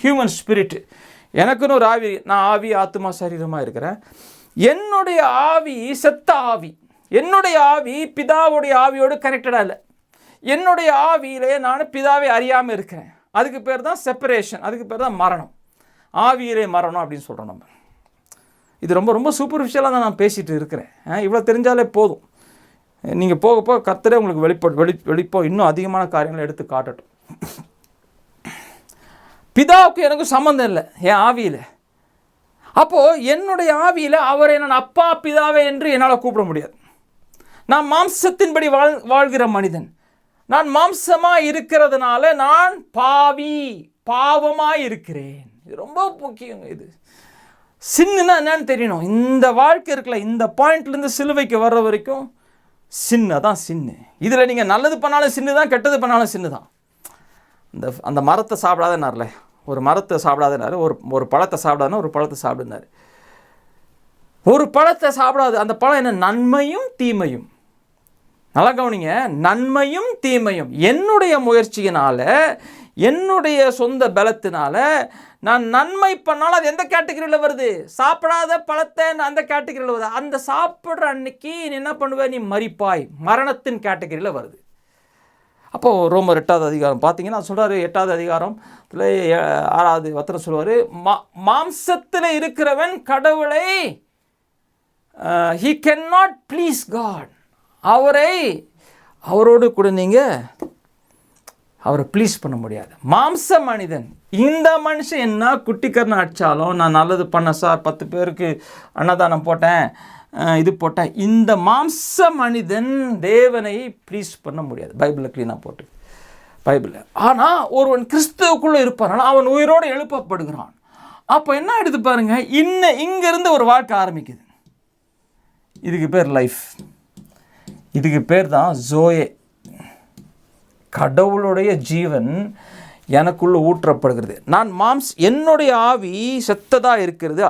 ஹியூமன் ஸ்பிரிட் எனக்குன்னு ஒரு ஆவி, நான் ஆவி ஆத்மா சரீரமாக இருக்கிறேன். என்னுடைய ஆவி செத்த ஆவி. என்னுடைய ஆவி பிதாவுடைய ஆவியோடு கனெக்டடாக இல்லை. என்னுடைய ஆவியிலே நான் பிதாவை அறியாமல் இருக்கிறேன். அதுக்கு பேர் தான் செப்பரேஷன், அதுக்கு பேர் தான் மரணம். ஆவியிலே மரணம் அப்படின்னு சொல்கிறோம் நம்ம. இது ரொம்ப ரொம்ப சூப்பர்ஃபிஷியலாக தான் நான் பேசிகிட்டு இருக்கிறேன். இவ்வளோ தெரிஞ்சாலே போதும். நீங்கள் போக போக கர்த்தரே உங்களுக்கு வெளிப்போ இன்னும் அதிகமான காரியங்களை எடுத்து காட்டட்டும். பிதாவுக்கு எனக்கும் சம்மந்தம் இல்லை என் ஆவியில். அப்போது என்னுடைய ஆவியில் அவரை நான் அப்பா பிதாவே என்று என்னால் கூப்பிட முடியாது. நான் மாம்சத்தின்படி வாழ்கிற மனிதன். நான் மாம்சமாக இருக்கிறதுனால நான் பாவமாக இருக்கிறேன். இது ரொம்ப முக்கியங்க. இது சின்னுன்னா என்னன்னு தெரியணும். இந்த வாழ்க்கை இருக்குல்ல, இந்த பாயிண்ட்லேருந்து சிலுவைக்கு வர்ற வரைக்கும் சின்ன தான் சின்னு. இதில் நீங்கள் நல்லது பண்ணாலும் சின்னு தான், கெட்டது பண்ணாலும் சின்னு தான். அந்த மரத்தை சாப்பிடாதனார்ல, ஒரு மரத்தை சாப்பிடாதனாரு, ஒரு பழத்தை சாப்பிடாதுன்னா ஒரு பழத்தை சாப்பிடுனார். ஒரு பழத்தை சாப்பிடாது. அந்த பழம் என்ன? நன்மையும் தீமையும். நல்லா கவனிங்க, நன்மையும் தீமையும். என்னுடைய முயற்சியினால், என்னுடைய சொந்த பலத்தினால நான் நன்மை பண்ணாலும் அது எந்த கேட்டகரியில் வருது? சாப்பிடாத பழத்தை அந்த கேட்டகரியில் வருது. அந்த சாப்பிட்ற அன்னைக்கு நீ என்ன பண்ணுவ? நீ மரிப்பாய். மரணத்தின் கேட்டகரியில் வருது. அப்போது ரோமர் 8வது அதிகாரம் பார்த்தீங்கன்னா சொல்கிறாரு, 8வது அதிகாரத்தில் 6வது வசனம் சொல்லுவார், மாம்சத்தில் இருக்கிறவன் கடவுளை he cannot please God. அவரோடு கூட நீங்கள் அவரை ப்ளீஸ் பண்ண முடியாது. மாம்ச மனிதன். இந்த மனுஷன் என்ன குட்டிக்கரணை அடித்தாலும் நான் நல்லது பண்ணேன் சார், 10 பேருக்கு அன்னதானம் போட்டேன், இது போட்டேன். இந்த மாம்ச மனிதன் தேவனை ப்ளீஸ் பண்ண முடியாது. பைபிளில் க்ளீனாக போட்டு பைபிளில். ஆனால் ஒருவன் கிறிஸ்துவுக்குள்ளே இருப்பானால் அவன் உயிரோடு எழுப்பப்படுகிறான். அப்போ என்ன எடுத்து பாருங்க, இங்கேருந்து ஒரு வாழ்க்கை ஆரம்பிக்குது. இதுக்கு பேர் லைஃப். இதுக்கு பேர் தான் ஜோயே. கடவுளுடைய ஜீவன் எனக்குள்ளே ஊற்றப்படுகிறது. நான் என்னுடைய ஆவி செத்ததாக இருக்கிறது.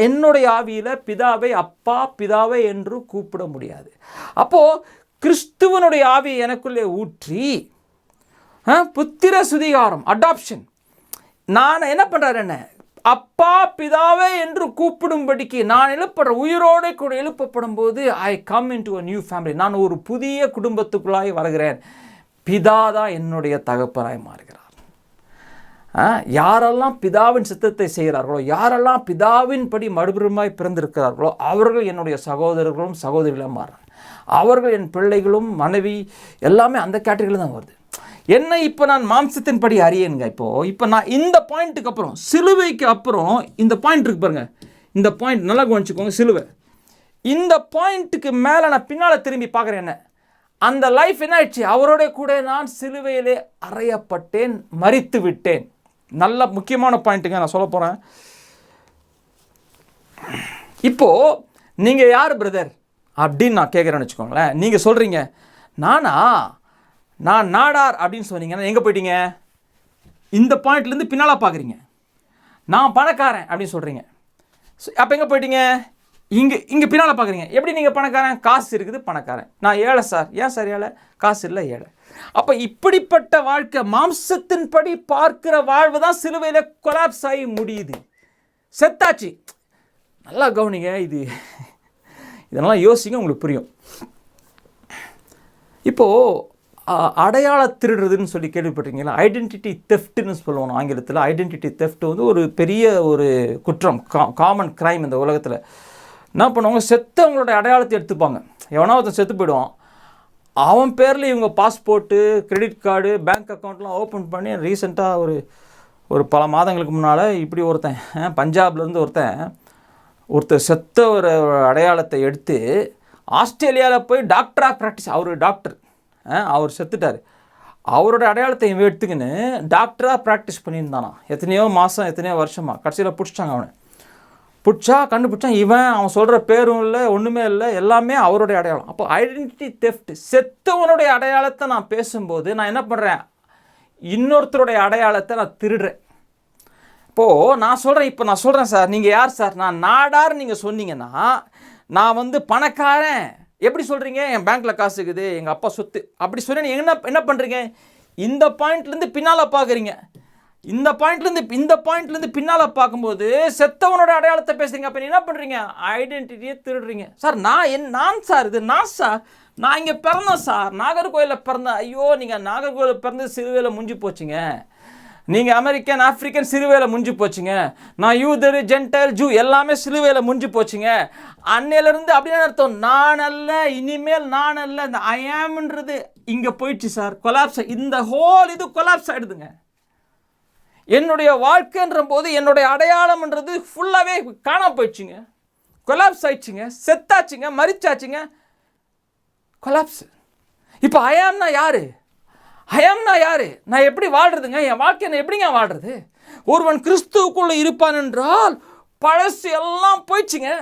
என்னுடைய ஆவியில் பிதாவை அப்பா பிதாவை என்று கூப்பிட முடியாது. அப்போது கிறிஸ்துவனுடைய ஆவியை எனக்குள்ளே ஊற்றி புத்திர சுதிகாரம், அடாப்ஷன், நான் என்ன பண்ணுறாரு, என்ன அப்பா பிதாவே என்று கூப்பிடும்படிக்கு நான் எழுப்படுற உயிரோடு கூட எழுப்பப்படும் போது I come in to a new family. நான் ஒரு புதிய குடும்பத்துக்குள்ளாய் வருகிறேன். பிதா தான் என்னுடைய தகப்பனாய் மாறுகிறார். யாரெல்லாம் பிதாவின் சித்தத்தை செய்கிறார்களோ, யாரெல்லாம் பிதாவின் படி மறுபடியுமாய் பிறந்திருக்கிறார்களோ அவர்கள் என்னுடைய சகோதரர்களும் சகோதரிகளும் மாறுறாங்க. அவர்கள் என் பிள்ளைகளும் மனைவி எல்லாமே அந்த கேட்டகரியில் தான் வருது. என்ன இப்போ நான் மாம்சத்தின் படி அறியேங்க. இப்போ நான் இந்த பாயிண்ட்டுக்கு அப்புறம், சிலுவைக்கு அப்புறம் இந்த பாயிண்ட் இருக்கு பாருங்க, இந்த பாயிண்ட் நல்லா கவனிச்சுக்கோங்க. சிலுவை, இந்த பாயிண்ட்டுக்கு மேலே நான் பின்னால் திரும்பி பார்க்குறேன். என்ன அந்த லைஃப் என்ன ஆயிடுச்சு? அவரோட கூட நான் சிலுவையிலே அறையப்பட்டேன், மரித்து விட்டேன். நல்ல முக்கியமான பாயிண்ட்டுங்க நான் சொல்ல போகிறேன். இப்போது நீங்கள் யார் பிரதர் அப்படின்னு நான் கேட்குறேன்னு வச்சுக்கோங்களேன். நீங்கள் சொல்கிறீங்க நான் நாடார் அப்படின்னு சொன்னீங்கன்னா எங்கே போயிட்டீங்க? இந்த பாயிண்ட்லேருந்து பின்னால் பார்க்குறீங்க. நான் பணக்காரன் அப்படின்னு சொல்கிறீங்க. அப்போ எங்கே போயிட்டீங்க? இங்கே பின்னால் பார்க்குறீங்க. எப்படி நீங்கள் பணக்காரன்? காசு இருக்குது, பணக்காரன். நான் ஏழை சார். ஏன் சார் ஏழை? காசு இல்லை, ஏழை. அப்போ இப்படிப்பட்ட வாழ்க்கை, மாம்சத்தின் படி பார்க்கிற வாழ்வு தான் சிலுவையில் கொலாப்ஸ் ஆகி முடியுது. செத்தாச்சு. நல்லா கவனிங்க, இதெல்லாம் யோசிங்க, உங்களுக்கு புரியும். இப்போது அடையாள திருடுறதுன்னு சொல்லி கேள்விப்பட்டிருக்கீங்களா? ஐடென்டிட்டி தெஃப்ட்னு சொல்லுவோம் ஆங்கிலத்தில். ஐடென்டிட்டி தெஃப்ட் வந்து ஒரு பெரிய ஒரு குற்றம், காமன் கிரைம் இந்த உலகத்தில். என்ன பண்ணுவாங்க, செத்தவங்களோட அடையாளத்தை எடுத்துப்பாங்க. எவனா ஒருத்தன் செத்து போயிடுவான், அவன் பேரில் இவங்க பாஸ்போர்ட்டு, கிரெடிட் கார்டு, பேங்க் அக்கௌண்ட்லாம் ஓப்பன் பண்ணி ரீசெண்டாக ஒரு பல மாதங்களுக்கு முன்னால் இப்படி ஒருத்தன் பஞ்சாப்லேருந்து ஒருத்தர் செத்த ஒரு அடையாளத்தை எடுத்து ஆஸ்திரேலியாவில் போய் டாக்டராக ப்ராக்டிஸ். அவர் டாக்டர், அவர் செத்துட்டார். அவரோட அடையாளத்தை இவன் எடுத்துக்கின்னு டாக்டராக ப்ராக்டிஸ் பண்ணியிருந்தானா எத்தனையோ மாதம், எத்தனையோ வருஷமாக. கடைசியில் பிடிச்சிட்டாங்க. அவனை கண்டுபிடிச்சான். அவன் சொல்கிற பேரும் இல்லை, ஒன்றுமே இல்லை, எல்லாமே அவருடைய அடையாளம். அப்போ ஐடென்டிட்டி தெஃப்ட். செத்தவனுடைய அடையாளத்தை நான் பேசும்போது நான் என்ன பண்ணுறேன்? இன்னொருத்தருடைய அடையாளத்தை நான் திருடுறேன். இப்போது நான் சொல்கிறேன் சார், நீங்கள் யார் சார்? நான் நாடார். நீங்கள் சொன்னீங்கன்னா நான் வந்து பணக்காரன். எப்படி சொல்கிறீங்க? என் பேங்க்கில் காசு இருக்குது, எங்கள் அப்பா சொத்து, அப்படி சொல்லி நீங்கள் என்ன பண்ணுறீங்க? இந்த பாயிண்ட்லேருந்து பின்னால் பார்க்குறீங்க. இந்த பாயிண்ட்லேருந்து பின்னால் பார்க்கும்போது செத்தவனோட அடையாளத்தை பேசுறீங்க. அப்போ என்ன பண்ணுறீங்க? ஐடென்டிட்டியை திருடுறீங்க. சார் நான் சார் இது நான் சார், நான் இங்கே பிறந்தேன் சார், நாகர்கோயிலில் பிறந்தேன். ஐயோ, நீங்கள் நாகர்கோயிலில் பிறந்து சிறுவையில் முடிஞ்சு போச்சுங்க. நீங்கள் அமெரிக்கன், ஆஃப்ரிக்கன், சிறுவையில் முடிஞ்சு போச்சுங்க. நான் யூதர், ஜென்டைல், ஜூ எல்லாமே சிலுவையில் முடிஞ்சு போச்சுங்க. அன்னையிலேருந்து அப்படின்னு அர்த்தம், நான் அல்ல, இனிமேல் நான் அல்ல, இந்த ஐ ஆம்ன்றது இங்கே போயிடுச்சு சார், கொலாப்ஸ். இந்த ஹோல் இது கொலாப்ஸ் ஆகிடுதுங்க. என்னுடைய வாழ்க்கைன்ற போது என்னுடைய அடையாளம்ன்றது ஃபுல்லாகவே காணாம போயிடுச்சுங்க, கொலாப்ஸ் ஆயிடுச்சுங்க, செத்தாச்சுங்க, மறிச்சாச்சுங்க, கொலாப்ஸ். இப்போ ஐயாம்னா யாரு? ஐயாம்னா யாரு? நான் எப்படி வாழ்றதுங்க? என் வாழ்க்கை நான் எப்படிங்க வாழ்றது? ஒருவன் கிறிஸ்துவுக்குள்ள இருப்பான் என்றால் பழசு எல்லாம் போயிடுச்சுங்க.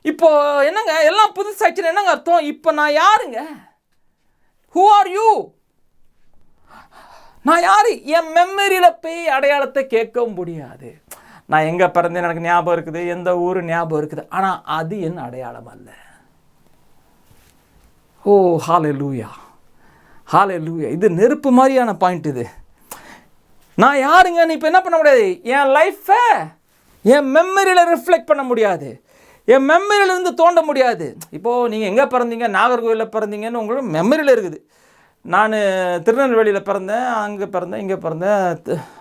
இப்போ என்னங்க எல்லாம் புதுசாச்சுன்னு என்னங்க அர்த்தம்? இப்போ நான் யாருங்க? Who are you? நான் யாரு? என் மெமரியில் போய் அடையாளத்தை கேட்க முடியாது. நான் எங்கே பிறந்தேன் எனக்கு ஞாபகம் இருக்குது, எந்த ஊர் ஞாபகம் இருக்குது, ஆனால் அது என் அடையாளம் அல்ல. ஓ ஹல்லேலூயா, ஹல்லேலூயா. இது நெருப்பு மாதிரியான பாயிண்ட். இது நான் யாருங்க? நீ இப்போ என்ன பண்ண முடியாது? என் லைஃப்பை என் மெமரியில் ரிஃப்ளெக்ட் பண்ண முடியாது, என் மெமரியிலேருந்து தோண்ட முடியாது. இப்போது நீங்கள் எங்கே பிறந்தீங்க? நாகர்கோவிலில் பிறந்தீங்கன்னு உங்களோட மெமரியில் இருக்குது. நான் திருநெல்வேலியில் பிறந்தேன், அங்கே பிறந்தேன், இங்கே பிறந்தேன்,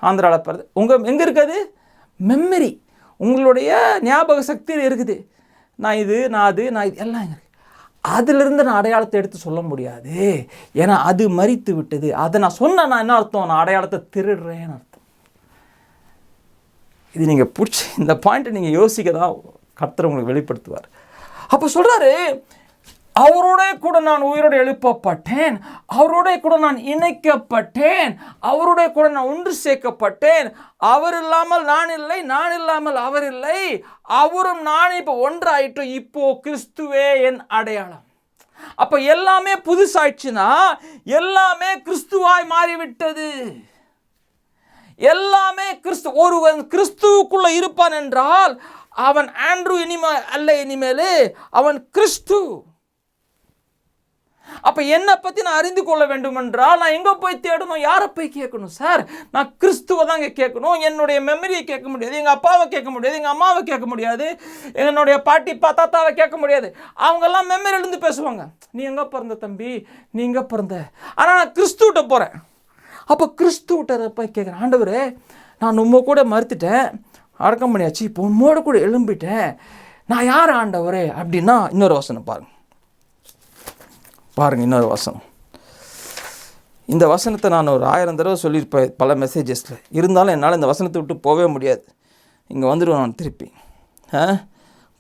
ஆந்திராவில் பிறந்தேன். உங்கள் எங்கே இருக்காது? மெமரி, உங்களுடைய ஞாபக சக்தியில் இருக்குது. நான் இது எல்லாம் இருக்குது. அதிலிருந்து நான் அடையாளத்தை எடுத்து சொல்ல முடியாது, ஏன்னா அது மரித்து விட்டது. அதை நான் சொன்னேன், நான் என்ன அர்த்தம்? நான் அடையாளத்தை திருடுறேன்னு அர்த்தம். இது நீங்கள் பிடிச்சி இந்த பாயிண்ட்டை நீங்கள் யோசிக்க தான் கர்த்தர் உங்களுக்கு வெளிப்படுத்துவார். அப்போ சொல்கிறாரு, அவரோட கூட நான் உயிரோடு எழுப்பப்பட்டேன், அவரோட கூட நான் இணைக்கப்பட்டேன், அவரோட கூட நான் ஒன்று சேர்க்கப்பட்டேன். அவர் இல்லாமல் நான் இல்லை, நான் இல்லாமல் அவர் இல்லை, அவரும் நான் இப்போ ஒன்றாயிட்டோம். இப்போ கிறிஸ்துவே என் அடையாளம். அப்போ எல்லாமே புதுசாயிடுச்சுன்னா எல்லாமே கிறிஸ்துவாய் மாறிவிட்டது. எல்லாமே ஒருவன் கிறிஸ்துவுக்குள்ள இருப்பான் என்றால் அவன் ஆண்ட்ரூ இனிமேல் அவன் கிறிஸ்து. அப்போ என்னை பற்றி நான் அறிந்து கொள்ள வேண்டும் என்றால் நான் எங்கே போய் தேடணும்? யாரை போய் கேட்கணும்? சார், நான் கிறிஸ்துவை தாங்க கேட்கணும். என்னுடைய மெமரியை கேட்க முடியாது, எங்கள் அப்பாவை கேட்க முடியாது, எங்கள் அம்மாவை கேட்க முடியாது, என்னுடைய பாட்டி தாத்தாவை கேட்க முடியாது. அவங்கெல்லாம் மெமரியிலேருந்து பேசுவாங்க. நீ எங்கே பிறந்த தம்பி, நீ எங்கே பிறந்த? ஆனால் நான் கிறிஸ்துவிட்ட போகிறேன். அப்போ கிறிஸ்துவிட்ட போய் கேட்குறேன், ஆண்டவரே நான் உண்மை கூட மறுத்துட்டேன், அடக்கம் பண்ணியாச்சு, இப்போ உண்மையோடு கூட எழும்பிட்டேன், நான் யார் ஆண்டவரே? அப்படின்னா இன்னொரு வசனம் பாருங்கள், இன்னொரு வசனம். இந்த வசனத்தை நான் ஒரு 1000 தடவை சொல்லியிருப்பேன் பல மெசேஜஸில். இருந்தாலும் என்னால் இந்த வசனத்தை விட்டு போகவே முடியாது. இங்கே வந்துடுவேன் நான் திருப்பி.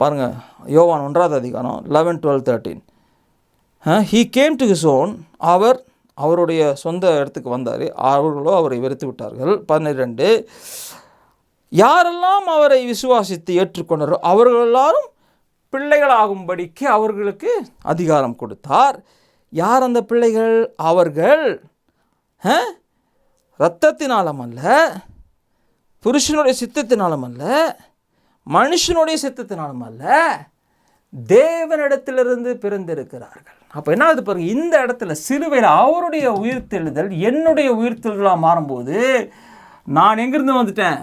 பாருங்கள், யோவான் 1ஆம் அதிகாரம் 11, 12, 13. He came to his own. அவருடைய சொந்த இடத்துக்கு வந்தார், அவர்களோ அவரை வெறுத்து விட்டார்கள். 12, யாரெல்லாம் அவரை விசுவாசித்து ஏற்றுக்கொண்டாரோ அவர்கள் எல்லாரும் பிள்ளைகளாகும்படிக்கு அவர்களுக்கு அதிகாரம் கொடுத்தார். யார் அந்த பிள்ளைகள்? அவர்கள் இரத்தத்தினாலும் அல்ல, புருஷனுடைய சித்தத்தினாலும் அல்ல, மனுஷனுடைய சித்தத்தினாலும் அல்ல, தேவனிடத்திலிருந்து பிறந்திருக்கிறார்கள். அப்போ என்ன ஆகுது பாருங்க, இந்த இடத்துல சிலுவையில் அவருடைய உயிர்த்தெழுதல் என்னுடைய உயிர்த்தெழுதலாக மாறும்போது நான் எங்கிருந்து வந்துட்டேன்?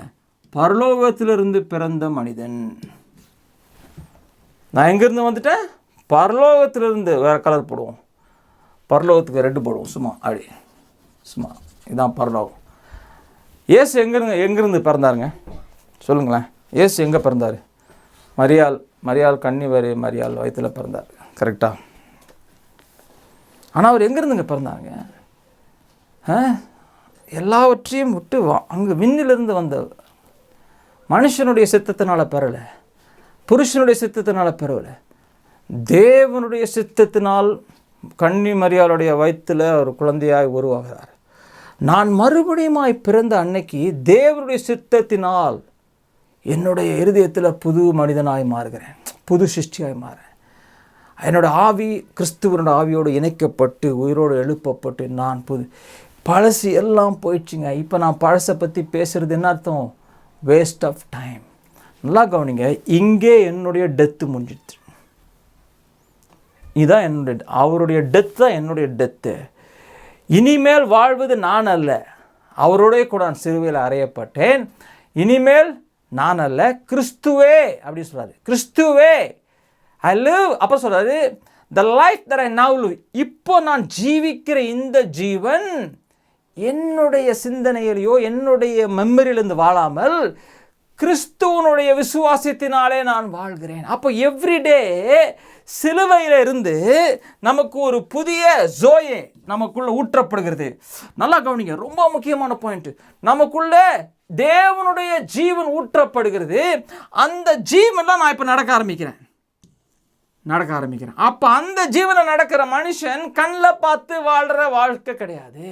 பரலோகத்திலிருந்து பிறந்த மனிதன். நான் எங்கேருந்து வந்துட்டேன்? பரலோகத்திலிருந்து. வேறு கலர் போடுவோம், பரலோகத்துக்கு ரெட்டு போடுவோம், சும்மா இதுதான் பரலோகம். இயேசு எங்கேருந்து பிறந்தாருங்க சொல்லுங்களேன்? இயேசு எங்கே பிறந்தார்? மரியாள் கன்னிவரி மரியாள் வயிற்றில் பிறந்தார், கரெக்டாக? ஆனால் அவர் எங்கேருந்துங்க பிறந்தாருங்க? எல்லாவற்றையும் விட்டு அங்கே விண்ணிலிருந்து வந்தவர். மனுஷனுடைய சித்தத்தினால் பெறலை, புருஷனுடைய சித்தத்தினால் பெறலை, தேவனுடைய சித்தத்தினால் கன்னி மரியாளுடைய வயிற்றில் ஒரு குழந்தையாய் உருவாகிறார். நான் மறுபடியுமாய் பிறந்த அன்னைக்கு தேவனுடைய சித்தத்தினால் என்னுடைய இருதயத்தில் புது மனிதனாய் மாறுகிறேன், புது சிருஷ்டியாய் மாறுறேன். என்னோடய ஆவி கிறிஸ்துவனோட ஆவியோடு இணைக்கப்பட்டு உயிரோடு எழுப்பப்பட்டு நான் பழசு எல்லாம் போயிடுச்சுங்க. இப்போ நான் பழசை பற்றி பேசுகிறது என்ன அர்த்தம்? Waste of time. நல்லா கவனிங்க, இங்கே என்னுடைய டெத்து முடிஞ்சிடுச்சு. இதுதான் அவருடைய டெத் தான் என்னுடைய டெத்து. இனிமேல் வாழ்வது நான் அல்ல, அவரோடே கூட நான் சிலுவையில் அறையப்பட்டேன். இனிமேல் நான் அல்ல, கிறிஸ்துவே அப்படின்னு சொல்கிறாரு. கிறிஸ்துவே ஐ லிவ். அப்போ சொல்கிறாரு, the life that I now live, இப்போ நான் ஜீவிக்கிற இந்த ஜீவன் என்னுடைய சிந்தனையிலையோ என்னுடைய மெமரியிலிருந்து வாழாமல் கிறிஸ்துவனுடைய விசுவாசத்தினாலே நான் வாழ்கிறேன். அப்போ எவ்ரிடே சிலுவையில் இருந்து நமக்கு ஒரு புதிய ஜோயே நமக்குள்ள ஊற்றப்படுகிறது. நல்லா கவனிங்க, ரொம்ப முக்கியமான பாயிண்ட். நமக்குள்ள தேவனுடைய ஜீவன் ஊற்றப்படுகிறது. அந்த ஜீவன்லாம் நான் இப்போ நடக்க ஆரம்பிக்கிறேன். அப்போ அந்த ஜீவனில் நடக்கிற மனுஷன் கண்ணில் பார்த்து வாழ்கிற வாழ்க்கை கிடையாது.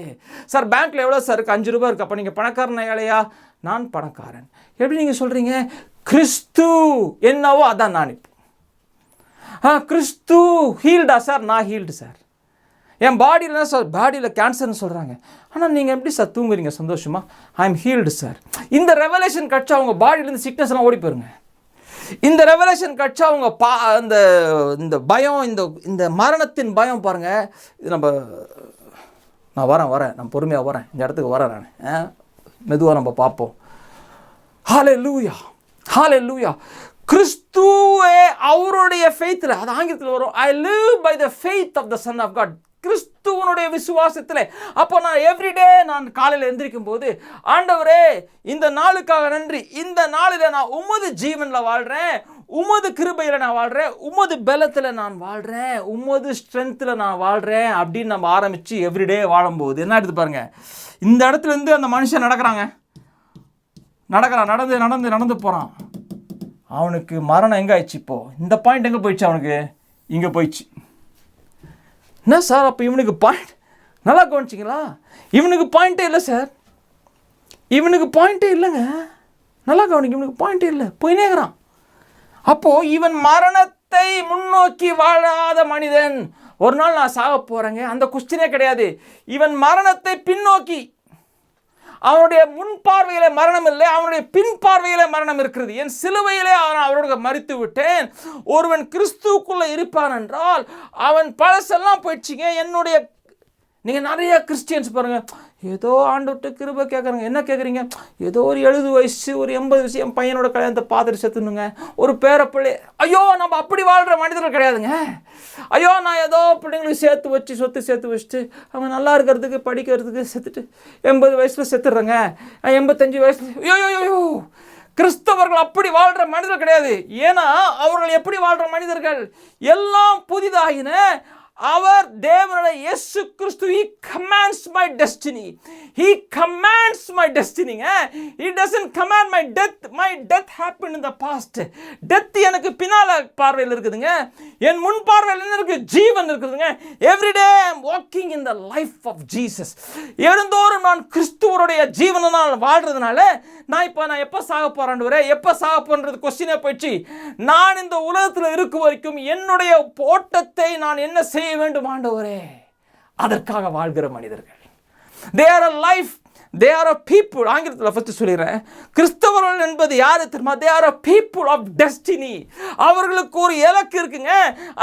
சார் பேங்க்கில் எவ்வளோ சார் இருக்குது? 5 ரூபா இருக்குது. அப்போ நீங்கள் பணக்காரன் ஏழையா? நான் பணக்காரன். எப்படி நீங்கள் சொல்கிறீங்க? கிறிஸ்து என்னவோ அதான் நான். இப்போ கிறிஸ்து ஹீல்டா சார்? நான் ஹீல்டு சார். என் பாடியில் சார், பாடியில் கேன்சர்னு சொல்கிறாங்க. ஆனால் நீங்கள் எப்படி சார் தூங்குறீங்க சந்தோஷமா? I am healed sir. இந்த ரெவலேஷன் கட்சா அவங்க பாடியிலேருந்து சிக்னஸ் எல்லாம் ஓடி போயிருங்க. இந்த ரெவலேஷன் கட்சா அவங்க இந்த பயம், இந்த மரணத்தின் பயம் பாருங்கள். இது நான் வரேன், நான் பொறுமையாக வரேன், இந்த இடத்துக்கு வரேன், நான் மெதுவாக நம்ம பார்ப்போம். ஹல்லேலூயா, ஹல்லேலூயா. கிறிஸ்துவே அவருடைய ஃபெய்த்தில், அது ஆங்கிலத்தில் வரும், I live by the faith of the Son of God. கிறிஸ்துவனுடைய விசுவாசத்தில். அப்போ நான் எவ்ரிடே நான் காலையில் எந்திரிக்கும் போது, ஆண்டவரே இந்த நாளுக்காக நன்றி, இந்த நாளில் நான் உமது ஜீவனில் வாழ்கிறேன், உமது கிருபையில் நான் வாழ்கிறேன், உமது பலத்தில் நான் வாழ்கிறேன், உமது ஸ்ட்ரென்த்தில் நான் வாழ்கிறேன் அப்படின்னு நம்ம ஆரம்பித்து எவ்ரிடே வாழும்போது என்ன எடுத்து பாருங்க, இந்த இடத்துலேருந்து அந்த மனுஷன் நடக்கிறான், நடந்து போகிறான். அவனுக்கு மரணம் எங்கே ஆயிடுச்சு? இப்போது இந்த பாயிண்ட் எங்கே போயிடுச்சு? அவனுக்கு இங்கே போயிடுச்சு. என்ன சார் அப்போ இவனுக்கு பாயிண்ட்? நல்லா கவனிச்சிங்களா? இவனுக்கு பாயிண்ட்டே இல்லை சார், இவனுக்கு பாயிண்ட்டே இல்லைங்க. நல்லா கவனிக்க, இவனுக்கு பாயிண்ட்டே இல்லை, போயினேங்கிறான். அப்போது இவன் மரணத்தை முன்னோக்கி வாழாத மனிதன். ஒரு நாள் நான் சாக போகிறேங்க, அந்த குஸ்டினே கிடையாது. இவன் மரணத்தை பின்னோக்கி, அவனுடைய முன் பார்வையிலே மரணம் இல்லை, அவனுடைய பின் பார்வையிலே மரணம் இருக்கிறது. என் சிலுவையிலே அவரோட மரித்து விட்டேன். ஒருவன் கிறிஸ்துவுக்குள்ளே இருப்பான் என்றால் அவன் பழசெல்லாம் போயிடுச்சிங்க. என்னுடைய நீங்கள் நிறைய கிறிஸ்டியன்ஸ் பாருங்கள், ஏதோ ஆண்டுவிட்டு கிருபை கேட்குறாங்க. என்ன கேட்குறீங்க? ஏதோ ஒரு 70 வயசு, ஒரு 80 வயசு, என் பையனோட கல்யாணத்தை பார்த்துட்டு செத்துணுங்க, ஒரு பேரப்பிள்ளை. ஐயோ, நம்ம அப்படி வாழ்கிற மனிதர்கள் கிடையாதுங்க. ஐயோ, நான் ஏதோ பிள்ளைங்களுக்கு சொத்து சேர்த்து வச்சுட்டு அவங்க நல்லா இருக்கிறதுக்கு, படிக்கிறதுக்கு செத்துட்டு 80 வயசில் செத்துடுறேங்க, 85 வயசில். ஐயோ, கிறிஸ்தவர்கள் அப்படி வாழ்கிற மனிதர்கள் கிடையாது. ஏன்னா அவர்கள் எப்படி வாழ்கிற மனிதர்கள்? எல்லாம் புதிதாகின அவர் தேவனுடைய இயேசு கிறிஸ்து, he commands my destiny. He commands my destiny. He doesn't command my death. My death happened in the past. Death எனக்கு பின்னால பார்வையில் இருக்குதுங்க, என் முன் பார்வையில் என்ன இருக்கு? ஜீவன் இருக்குதுங்க. Every day I am walking in the life of Jesus. எழுந்தோறும் நான் கிறிஸ்துவருடைய ஜீவனால் வாழ்றதுனால நான் எப்போ சாக போறான்னு எப்போ சாக போன்றது கொஸ்டினே போயிடுச்சு. நான் இந்த உலகத்தில் இருக்கும் வரைக்கும் என்னுடைய ஓட்டத்தை நான் என்ன செய்ய வேண்டும் ஆண்டவரே, அதற்காக வாழ்கிற மனிதர்கள். They are a life, they are a people. ஆங்கிலத்தில் ஃபர்ஸ்ட் சொல்லிடுறேன், கிறிஸ்தவர்கள் என்பது யாரு தெரியுமா? They are a people of destiny. அவர்களுக்கு ஒரு இலக்கு இருக்குங்க.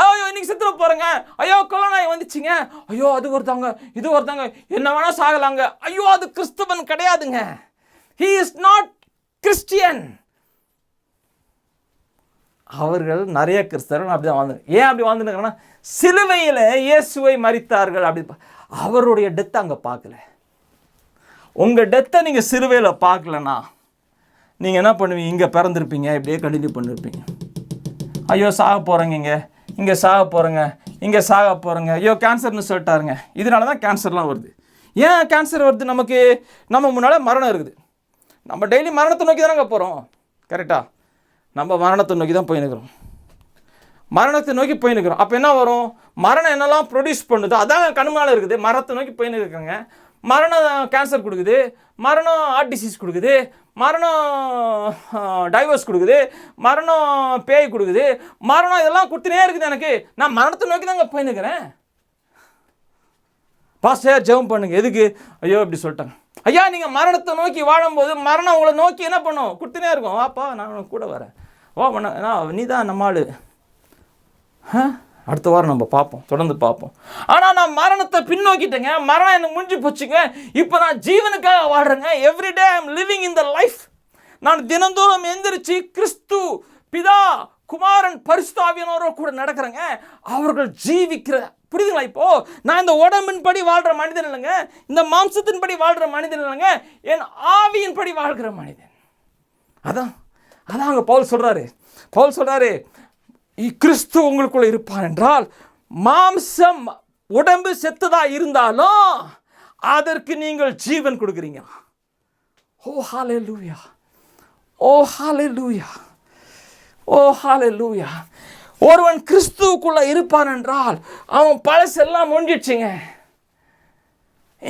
ஐயோ இன்னைக்கு செத்துற போறேங்க, ஐயோ கொரோனா வந்துச்சுங்க, ஐயோ அது ஒருத்தாங்க இது ஒருத்தாங்க, என்ன வேணா சாகலாங்க. ஐயோ அது கிறிஸ்தவன் கிடையாதுங்க. He is not Christian. அவர்கள் நிறைய கிறிஸ்தவர்கள் அப்படி தான் வாழ்ந்து. ஏன் அப்படி வாழ்ந்துருக்காங்கன்னா, சிலுவையில் இயேசுவை மரித்தார்கள். அப்படி அவருடைய டெத்தை அங்கே பார்க்கல. உங்கள் டெத்தை நீங்கள் சிலுவையில் பார்க்கலன்னா நீங்கள் என்ன பண்ணுவீங்க? இங்கே பிறந்திருப்பீங்க, இப்படியே கண்டினியூ பண்ணியிருப்பீங்க. ஐயோ சாக போகிறேங்க, இங்கே சாக போகிறேங்க, ஐயோ கேன்சர்னு சொல்லிட்டாருங்க. இதனால தான் கேன்சர்லாம் வருது. ஏன் கேன்சர் வருது? நம்ம முன்னால் மரணம் இருக்குது. நம்ம டெய்லி மரணத்தை நோக்கி தானே போகிறோம், கரெக்டாக? நம்ம மரணத்தை நோக்கி தான் போயின்னுக்கிறோம். அப்போ என்ன வரும்? மரணம் என்னெல்லாம் ப்ரொடியூஸ் பண்ணுதோ அதான் கண்மால இருக்குது. மரணத்தை நோக்கி போயின்னு இருக்காங்க. மரணம் கேன்சர் கொடுக்குது, மரணம் ஹார்ட் டிசீஸ் கொடுக்குது, மரணம் டைவர்ஸ் கொடுக்குது, மரணம் பேய் கொடுக்குது, மரணம் இதெல்லாம் கொடுத்துனே இருக்குது. எனக்கு நான் மரணத்தை நோக்கி தாங்க போயின்னுக்கிறேன். பாஸ்டர் ஜெபம் பண்ணுங்க. எதுக்கு? ஐயோ இப்படி சொல்லிட்டாங்க. ஐயா நீங்கள் மரணத்தை நோக்கி வாழும்போது மரணம் உங்களை நோக்கி என்ன பண்ணும்? கொடுத்துனே இருக்கும். வாப்பா நான் கூட வரேன், வா பண்ண நீ தான் நம்ம ஆள், அடுத்த வாரம் நம்ம பார்ப்போம், தொடர்ந்து பார்ப்போம். ஆனால் நான் மரணத்தை பின்னோக்கிட்டேங்க, மரணம் எனக்கு முடிஞ்சு போச்சுங்க, இப்போ நான் ஜீவனுக்காக வாழ்கிறேங்க. Everyday I am living in the life. நான் தினந்தோறும் எந்திரிச்சு கிறிஸ்து, பிதா, குமாரன், பரிசுத்த ஆவியானவரோடு கூட நடக்கிறேங்க. அவர்கள் ஜீவிக்கிற, புரியுதுங்களா? இப்போ நான் இந்த உடம்பின் படி வாழ்கிற மனிதன் இல்லைங்க, இந்த மாம்சத்தின் படி வாழ்கிற மனிதன் இல்லைங்க, என் ஆவியின் படி வாழ்கிற மனிதன். அதான் அங்கே பவுல் சொல்கிறாரு, கிறிஸ்து உங்களுக்குள்ள இருப்பான் என்றால் மாம்சம் உடம்பு செத்ததா இருந்தாலும் அதற்கு நீங்கள் ஜீவன் கொடுக்குறீங்க. ஓ ஹல்லேலூயா, ஓ ஹல்லேலூயா, ஓ ஹல்லேலூயா. ஒருவன் கிறிஸ்துவுக்குள்ள இருப்பான் என்றால் அவன் பழசெல்லாம் முடிஞ்சிடுச்சுங்க.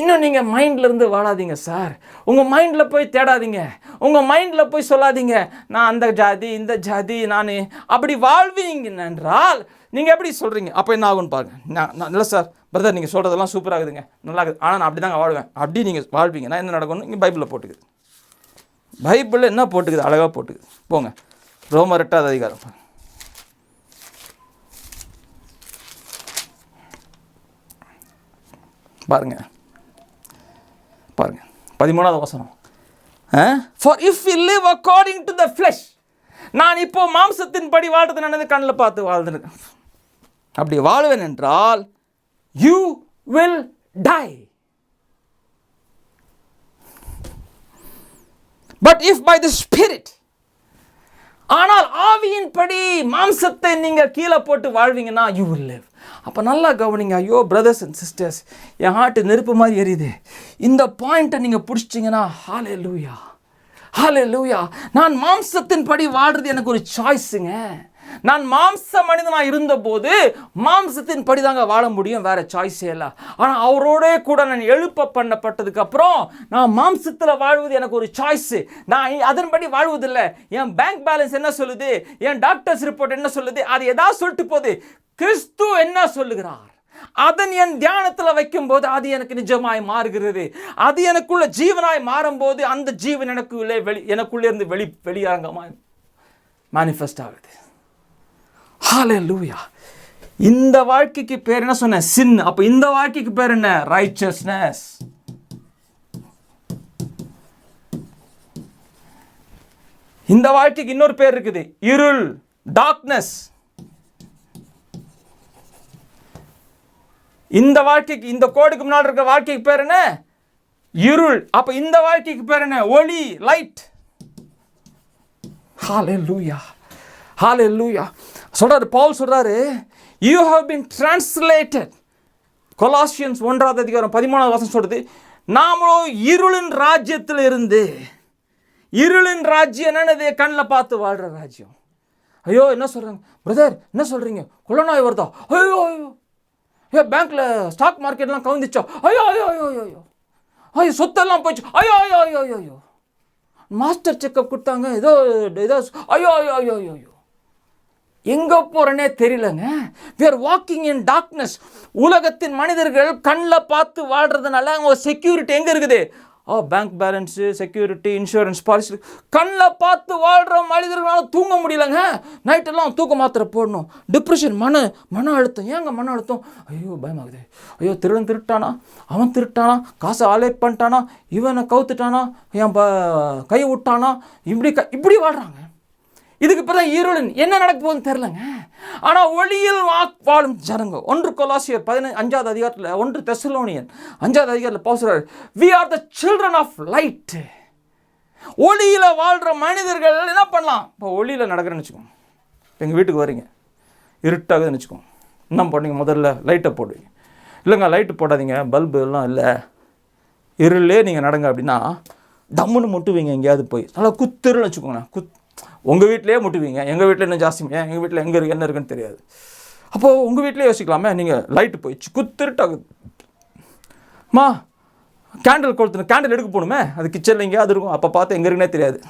இன்னும் நீங்கள் மைண்டில் இருந்து வாழாதீங்க சார். உங்கள் மைண்டில் போய் தேடாதீங்க, உங்கள் மைண்டில் போய் சொல்லாதீங்க நான் அந்த ஜாதி இந்த ஜாதி நான் அப்படி வாழ்வீங்க என்றால் நீங்கள் எப்படி சொல்கிறீங்க? அப்போ என்ன ஆகுன்னு பாருங்க. நான் இல்லை சார் பிரதர் நீங்கள் சொல்கிறதெல்லாம் சூப்பராகுதுங்க, நல்லா இருக்குது, ஆனால் நான் அப்படி தாங்க வாழ்வேன். அப்படி நீங்கள் வாழ்வீங்க, நான் என்ன நடக்கணும்? இங்கே பைபிளில் போட்டுக்குது. பைபிளில் என்ன போட்டுக்குது? அழகாக போட்டுக்குது. போங்க, ரோமர் 8ஆவது அதிகாரம் பாருங்க, 13வது வசனம். For if we live according to the flesh, நான் இப்போ மாம்சத்தின் படி வாழ்றது நான் கண்ணில் பார்த்து வாழ்ந்துருக்கேன். அப்படி வாழ்வேன் என்றால் you will die. But if by the Spirit, ஆனால் ஆவியின் படி மாம்சத்தை நீங்கள் கீழே போட்டு வாழ்வீங்கன்னா you will live. அப்போ நல்லா கவனிங்க. ஐயோ brothers and sisters, N heart நெருப்பு மாதிரி எரியுது. இந்த பாயிண்ட்டை நீங்கள் பிடிச்சிட்டிங்கன்னா ஹல்லேலூயா, ஹல்லேலூயா. நான் மாம்சத்தின் படி வாழ்றது எனக்கு ஒரு சாய்ஸுங்க. நான் மாம்ச மனிதனாக இருந்தபோது மாம்சத்தின் படி தாங்க வாழ முடியும், வேறு சாய்ஸே இல்லை. ஆனால் அவரோட கூட நான் எழுப்ப பண்ணப்பட்டதுக்கு அப்புறம் நான் மாம்சத்தில் வாழ்வது எனக்கு ஒரு சாய்ஸு. நான் அதன்படி வாழ்வதில்லை. என் பேங்க் பேலன்ஸ் என்ன சொல்லுது, என் டாக்டர்ஸ் ரிப்போர்ட் என்ன சொல்லுது, அது எதாவது சொல்லிட்டு போகுது. கிறிஸ்து என்ன சொல்லுகிறார் அதன் என் தியானத்தில் வைக்கும்போது அது எனக்கு நிஜமாய் மாறுகிறது. அது எனக்குள்ள ஜீவனாய் மாறும்போது அந்த ஜீவன் எனக்குள்ளே இருந்து வெளியரங்கமாய் மேனிஃபெஸ்ட் ஆகுது. ஹல்லேலூயா. இந்த வாழ்க்கைக்கு பேர் என்ன சொன்ன? சின். அப்போ இந்த வாழ்க்கைக்கு பேர் என்ன? ரைச்சஸ்னஸ். இந்த வாழ்க்கைக்கு இன்னொரு பேர் இருக்குது, இருள், டார்க்னஸ். இந்த வாழ்க்கைக்கு, இந்த கோடுக்கு முன்னாடி இருக்கிற வாழ்க்கைக்கு பேர் என்ன? இருள். அப்ப இந்த வாழ்க்கைக்கு பேர் என்ன? ஒளி, லைட். ஹல்லேலூயா, ஹல்லேலூயா. சொல்றாரு பவுல், சொல்றாரு you have been translated. கொலாசியன்ஸ் 1ஆவது அதிகாரம் 13வது வசனம் சொல்றது, நாமளும் இருளின் ராஜ்யத்தில் இருந்து, இருளின் ராஜ்யம் என்னது? கண்ணில் பார்த்து வாழ்ற ராஜ்யம். ஐயோ என்ன சொல்றாங்க பிரதர், என்ன சொல்றீங்க? கொள்ளநோய் வருதா? ஐயோ ஐயோ. பேங்க்ல ஸ்டாக் மார்க்கெட்லாம் கவுந்துச்சோ? ஐயோ ஐயோ ஐயோ ஐயோ. ஐயோ சொத்தெல்லாம் போயிடுச்சு. ஐயோ ஐயோ ஐயோ ஐயோ. மாஸ்டர் செக்அப் கொடுத்தாங்க, ஏதோ ஐயோ ஐயோ ஐயோ ஐயோ. எங்கே போகிறேன்னே தெரியலங்க. we are walking in darkness. உலகத்தின் மனிதர்கள் கண்ணில் பார்த்து வாழ்கிறதுனால அவங்க செக்யூரிட்டி எங்கே இருக்குது? Bank balance, security, insurance policy. கண்ணில் பார்த்து வாழ்கிற மனிதர்களால் தூங்க முடியலங்க. நைட்டெல்லாம் தூக்க மாத்திரை போடணும். டிப்ரெஷன், மன அழுத்தம். ஏங்க மன அழுத்தம்? ஐயோ பயமாகுது. ஐயோ திருடன் திருட்டானா, அவன் திருட்டானா, காசை ஆலேட் பண்ணிட்டானா, இவனை கவுத்துட்டானா, என் கை விட்டானா, இப்படி வாழ்கிறாங்க. இதுக்கு பிறகு இருளின் என்ன நடக்க போகுதுன்னு தெரிலங்க. ஆனால் ஒளியில் வாழும் ஜனங்க. 1 கொலாசியர் 15வது அதிகாரத்தில், 1 தெசலோனியன் 5வது அதிகாரத்தில் பேசுகிறார், we are the children of light. ஒளியில் வாழ்கிற மனிதர்கள் என்ன பண்ணலாம்? இப்போ ஒளியில் நடக்கிறேன்னு வச்சுக்கோங்க. எங்கள் வீட்டுக்கு வரீங்க, இருட்டாகுதுன்னு வச்சுக்கோங்க. என்ன பண்ணுவீங்க? முதல்ல லைட்டை போடுவீங்க. இல்லைங்க லைட்டு போடாதீங்க, பல்பு எல்லாம் இல்லை, இருளே நீங்கள் நடங்க அப்படின்னா டம்முன்னு முட்டுவீங்க. எங்கேயாவது போய் நல்லா குத்துருன்னு வச்சுக்கோங்களேன். உங்கள் வீட்டிலே முட்டுவீங்க. எங்கள் வீட்டில் இன்னும் ஜாஸ்திங்க. எங்கள் வீட்டில் எங்கே என்ன இருக்குன்னு தெரியாது. அப்போது உங்கள் வீட்டிலே யோசிக்கலாமே, நீங்கள் லைட்டு போயிடுச்சு, குத்துருட்டாகுது, கேண்டில் கொளுத்தணும், கேண்டில் எடுக்க போகணுமே, அது கிச்சனில் எங்கேயாவது இருக்கும். அப்போ பார்த்து எங்கே இருக்குன்னே தெரியாது.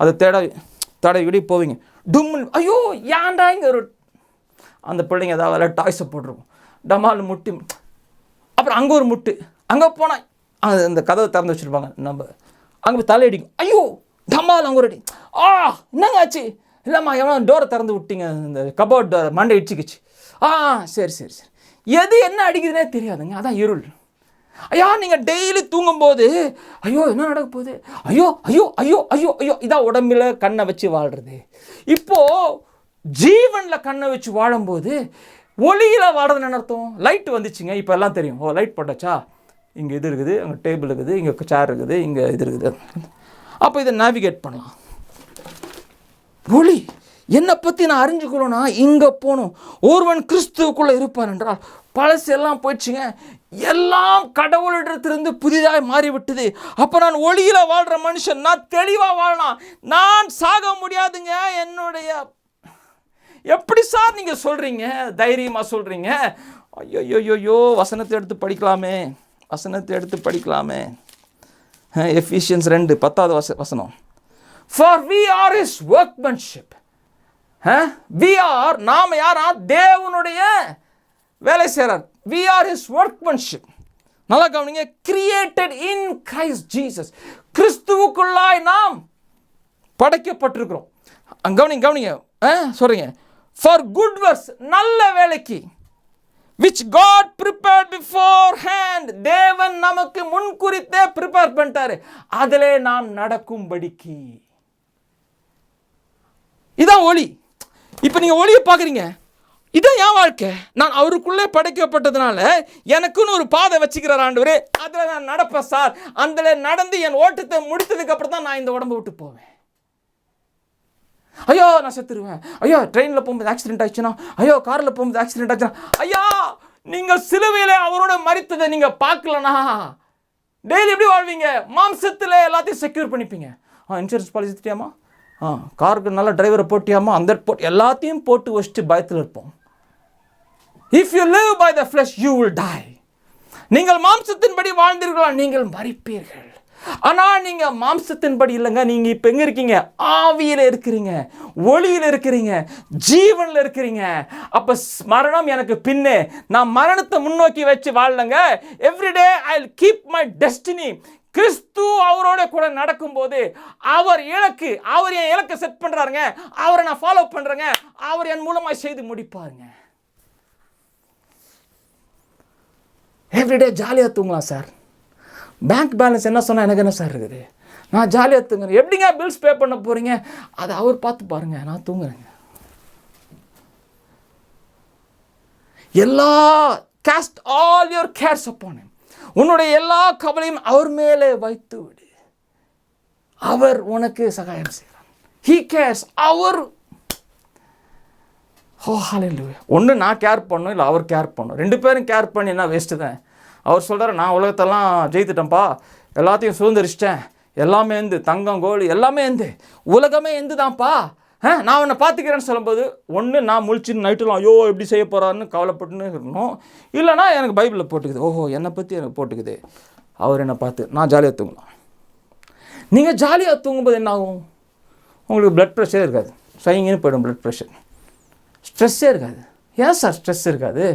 அதை தடை விடி போவீங்க. டும்முன்னு ஐயோ ஏன்டா இங்கே ஒரு அந்த பிள்ளைங்க ஏதாவது டாய்ஸை போட்டிருக்கும், டமால் முட்டி. அப்புறம் அங்கே ஒரு முட்டு. அங்கே போனால் அந்த கதவை திறந்து வச்சுருப்பாங்க. நம்ம அங்கே போய் தலையடிக்கும். ஐயோ டமால் அங்கே ஒரு அடி. என்னங்க ஆச்சு? இல்லைம்மா எவனோ டோரை திறந்து விட்டீங்க, இந்த கபோர்ட் டோர் மண்டை இடிச்சிக்கிச்சு. சரி சரி சரி. எது என்ன அடிக்குதுன்னே தெரியாதுங்க, அதான் இருள். ஐயா நீங்கள் டெய்லி தூங்கும்போது ஐயோ என்ன நடக்க போகுது, ஐயோ ஐயோ ஐயோ ஐயோ ஐயோ, இதான் உடம்பில் கண்ணை வச்சு வாழ்கிறது. இப்போது ஜீவனில் கண்ணை வச்சு வாழும்போது ஒளியில் வாழ்றதுன்னு என்ன அர்த்தம்? லைட் வந்துச்சுங்க, இப்போ எல்லாம் தெரியும். ஓ லைட் போட்டாச்சா, இங்கே இது இருக்குது, அங்கே டேபிள் இருக்குது, இங்கே சேர் இருக்குது, இங்கே இது இருக்குது. அப்போ இதை நேவிகேட் பண்ணலாம். ஒளி என்னை பற்றி நான் அறிஞ்சுக்கணும்னா இங்கே போகணும். ஒருவன் கிறிஸ்துவுக்குள்ளே இருப்பார் என்றால் பழசு எல்லாம் போயிடுச்சுங்க, எல்லாம் கடவுளிடத்திலிருந்து புதிதாக மாறிவிட்டது. அப்போ நான் ஒளியில் வாழ்கிற மனுஷன், நான் தெளிவாக வாழலாம், நான் சாக முடியாதுங்க. என்னுடைய எப்படி சார் நீங்கள் சொல்கிறீங்க, தைரியமாக சொல்கிறீங்க? ஐயோ வசனத்தை எடுத்து படிக்கலாமே, வசனத்தை எடுத்து படிக்கலாமே. எஃபிஷியன்ஸ் 2:10 வசனம். For we are his workmanship. We are, நாம் யாரா? தேவனுடைய வேலை செய்கிறார். We are his workmanship. நல்லா கவனிங்க, created in Christ Jesus. கிறிஸ்துவுக்குள்ளாய் நாம் படைக்கப்பட்டிருக்கிறோம். கவனிங்க சொல்றீங்க. For good works, நல்ல வேலைக்கு, which God prepared beforehand. தேவன் நமக்கு முன்குறித்தே ப்ரிப்பேர் பண்ணிட்டாரு, அதிலே நாம் நடக்கும்படிக்கு. இதான் ஒளி. இப்போ நீங்கள் ஒளியை பார்க்குறீங்க, இதான் என் வாழ்க்கை. நான் அவருக்குள்ளே படைக்கப்பட்டதுனால எனக்குன்னு ஒரு பாதை வச்சுக்கிறார் ஆண்டவரே, அதில் நான் நடப்பேன் சார். அதில் நடந்து என் ஓட்டத்தை முடித்ததுக்கு அப்புறம் தான் நான் இந்த உடம்பை விட்டு போவேன். ஐயோ நான் செத்துருவேன், ஐயோ ட்ரெயினில் போகும்போது ஆக்சிடென்ட் ஆயிடுச்சுன்னா, ஐயோ காரில் போகும்போது ஆக்சிடென்ட் ஆச்சுன்னா, ஐயா நீங்கள் சிலுவையில் அவரோட மரித்ததை நீங்கள் பார்க்கலனா டெய்லி எப்படி வாழ்வீங்க? மாம்சத்தில் எல்லாத்தையும் செக்யூர் பண்ணிப்பீங்க. இன்சூரன்ஸ் பாலிசி திட்டியாமா, காருக்கு நல்ல டிரைவரை போட்டியாமா, அந்த எல்லாத்தையும் போட்டு வச்சுட்டு பயத்தில் இருப்போம். If you live by the flesh you will die. நீங்கள் மாம்சத்தின்படி வாழ்ந்தீர்களா, நீங்கள் மரிப்பீர்கள். ஆனால் நீங்கள் மாம்சத்தின்படி இல்லைங்க. நீங்கள் இப்போ எங்கே இருக்கீங்க? ஆவியில் இருக்கிறீங்க, ஒளியில் இருக்கிறீங்க, ஜீவனில் இருக்கிறீங்க. அப்போ மரணம் எனக்கு பின்னே, நான் மரணத்தை முன்னோக்கி வச்சு வாழலங்க. Everyday I will keep my destiny. கிறிஸ்து அவரோட கூட நடக்கும்போது அவர் என் இலக்கை செட் பண்ணுறாருங்க, அவரை நான் ஃபாலோ பண்ணுறேங்க, அவர் என் மூலமாக செய்து முடிப்பாருங்க. எவ்ரிடே ஜாலியாக தூங்கலாம் சார். பேங்க் பேலன்ஸ் என்ன சொன்னால் எனக்கு என்ன சார் இருக்குது, நான் ஜாலியாக தூங்குறேன். எப்படிங்க பில்ஸ் பே பண்ண போகிறீங்க, அதை அவர் பார்த்து பாருங்க, நான் தூங்குறேங்க. cast all your cares upon him. உன்னுடைய எல்லா கவலையும் அவர் மேலே வைத்து விடு, அவர் உனக்கு சகாயம் செய்கிறார். he cares. அவர் ஹalleluya. ஒன்று நான் கேர் பண்ணணும், இல்லை அவர் கேர் பண்ணணும். ரெண்டு பேரும் கேர் பண்ணி என்ன வேஸ்ட்டு தான். அவர் சொல்கிறார், நான் உலகத்தெல்லாம் ஜெயித்துட்டேன்ப்பா, எல்லாத்தையும் சுதந்திரிச்சிட்டேன், எல்லாமே எந்து, தங்கம் கோழி எல்லாமே எந்து, உலகமே எந்து தான்ப்பா, நான் உன்னை பார்த்துக்கிறேன்னு சொல்லும்போது ஒன்று நான் முழிச்சுன்னு நைட்டுலாம் ஐயோ எப்படி செய்ய போகிறாருன்னு கவலைப்பட்டுன்னு இருக்கணும். இல்லைனா எனக்கு பைபிளில் போட்டுக்குது, ஓஹோ என்னை பற்றி எனக்கு போட்டுக்குது, அவர் என்னை பார்த்து நான் ஜாலியாக தூங்கலாம். நீங்கள் ஜாலியாக தூங்கும்போது என்ன ஆகும்? உங்களுக்கு ப்ளட் ப்ரெஷரே இருக்காது, சைங்கின்னு போய்டும் ப்ளட் ப்ரெஷர். ஸ்ட்ரெஸ்ஸே இருக்காது. ஏன் சார் ஸ்ட்ரெஸ் இருக்காது?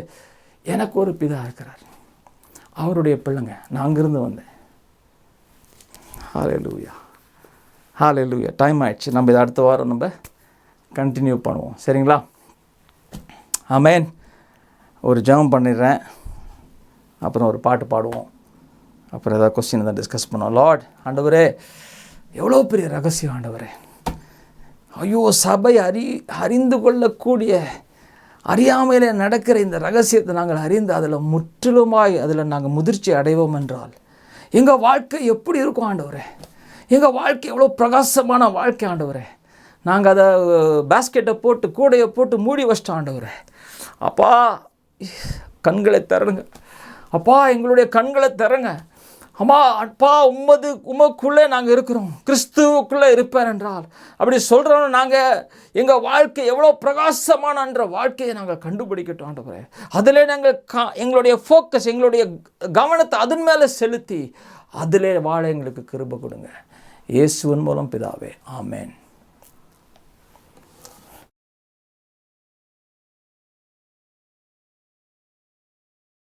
எனக்கு ஒரு பிதா இருக்கிறார், அவருடைய பிள்ளைங்க, நான் அங்கேருந்து வந்தேன். ஹalleluya ஹalleluya. டைம் ஆயிடுச்சு, நம்ம இதை அடுத்த வாரம் நம்ம கண்டினியூ பண்ணுவோம், சரிங்களா? ஆமென். ஒரு ஜெபம் பண்ணிடுறேன், அப்புறம் ஒரு பாட்டு பாடுவோம், அப்புறம் ஏதாவது கொஸ்டின் தான் டிஸ்கஸ் பண்ணுவோம். லார்ட், ஆண்டவரே எவ்வளோ பெரிய ரகசியம் ஆண்டவரே. ஐயோ சபை அறிந்து கொள்ளக்கூடிய அறியாமையில் நடக்கிற இந்த ரகசியத்தை நாங்கள் அறிந்து அதில் முற்றிலுமாய் அதில் நாங்கள் முதிர்ச்சி அடைவோம் என்றால் எங்கள் வாழ்க்கை எப்படி இருக்கும் ஆண்டவரே? எங்கள் வாழ்க்கை எவ்வளோ பிரகாசமான வாழ்க்கை ஆண்டவரே. நாங்கள் அதை பேஸ்கெட்டை போட்டு கூடையை போட்டு மூடி வச்சிட்டோம் ஆண்டவரே. அப்பா கண்களை தரங்க, அப்பா எங்களுடைய கண்களை தரங்க. அம்மா அப்பா உமக்குள்ளே நாங்கள் இருக்கிறோம், கிறிஸ்துவுக்குள்ளே இருப்பேன் என்றால் அப்படி சொல்கிறோம். நாங்கள் எங்கள் வாழ்க்கை எவ்வளோ பிரகாசமானன்ற வாழ்க்கையை நாங்கள் கண்டுபிடிக்கட்டும் ஆண்டவரே. அதிலே நாங்கள் எங்களுடைய ஃபோக்கஸ், எங்களுடைய கவனத்தை அதன் மேலே செலுத்தி அதிலே வாழ எங்களுக்கு கிருபை கொடுங்க. இயேசுவின் மூலம் பிதாவே, ஆமென்.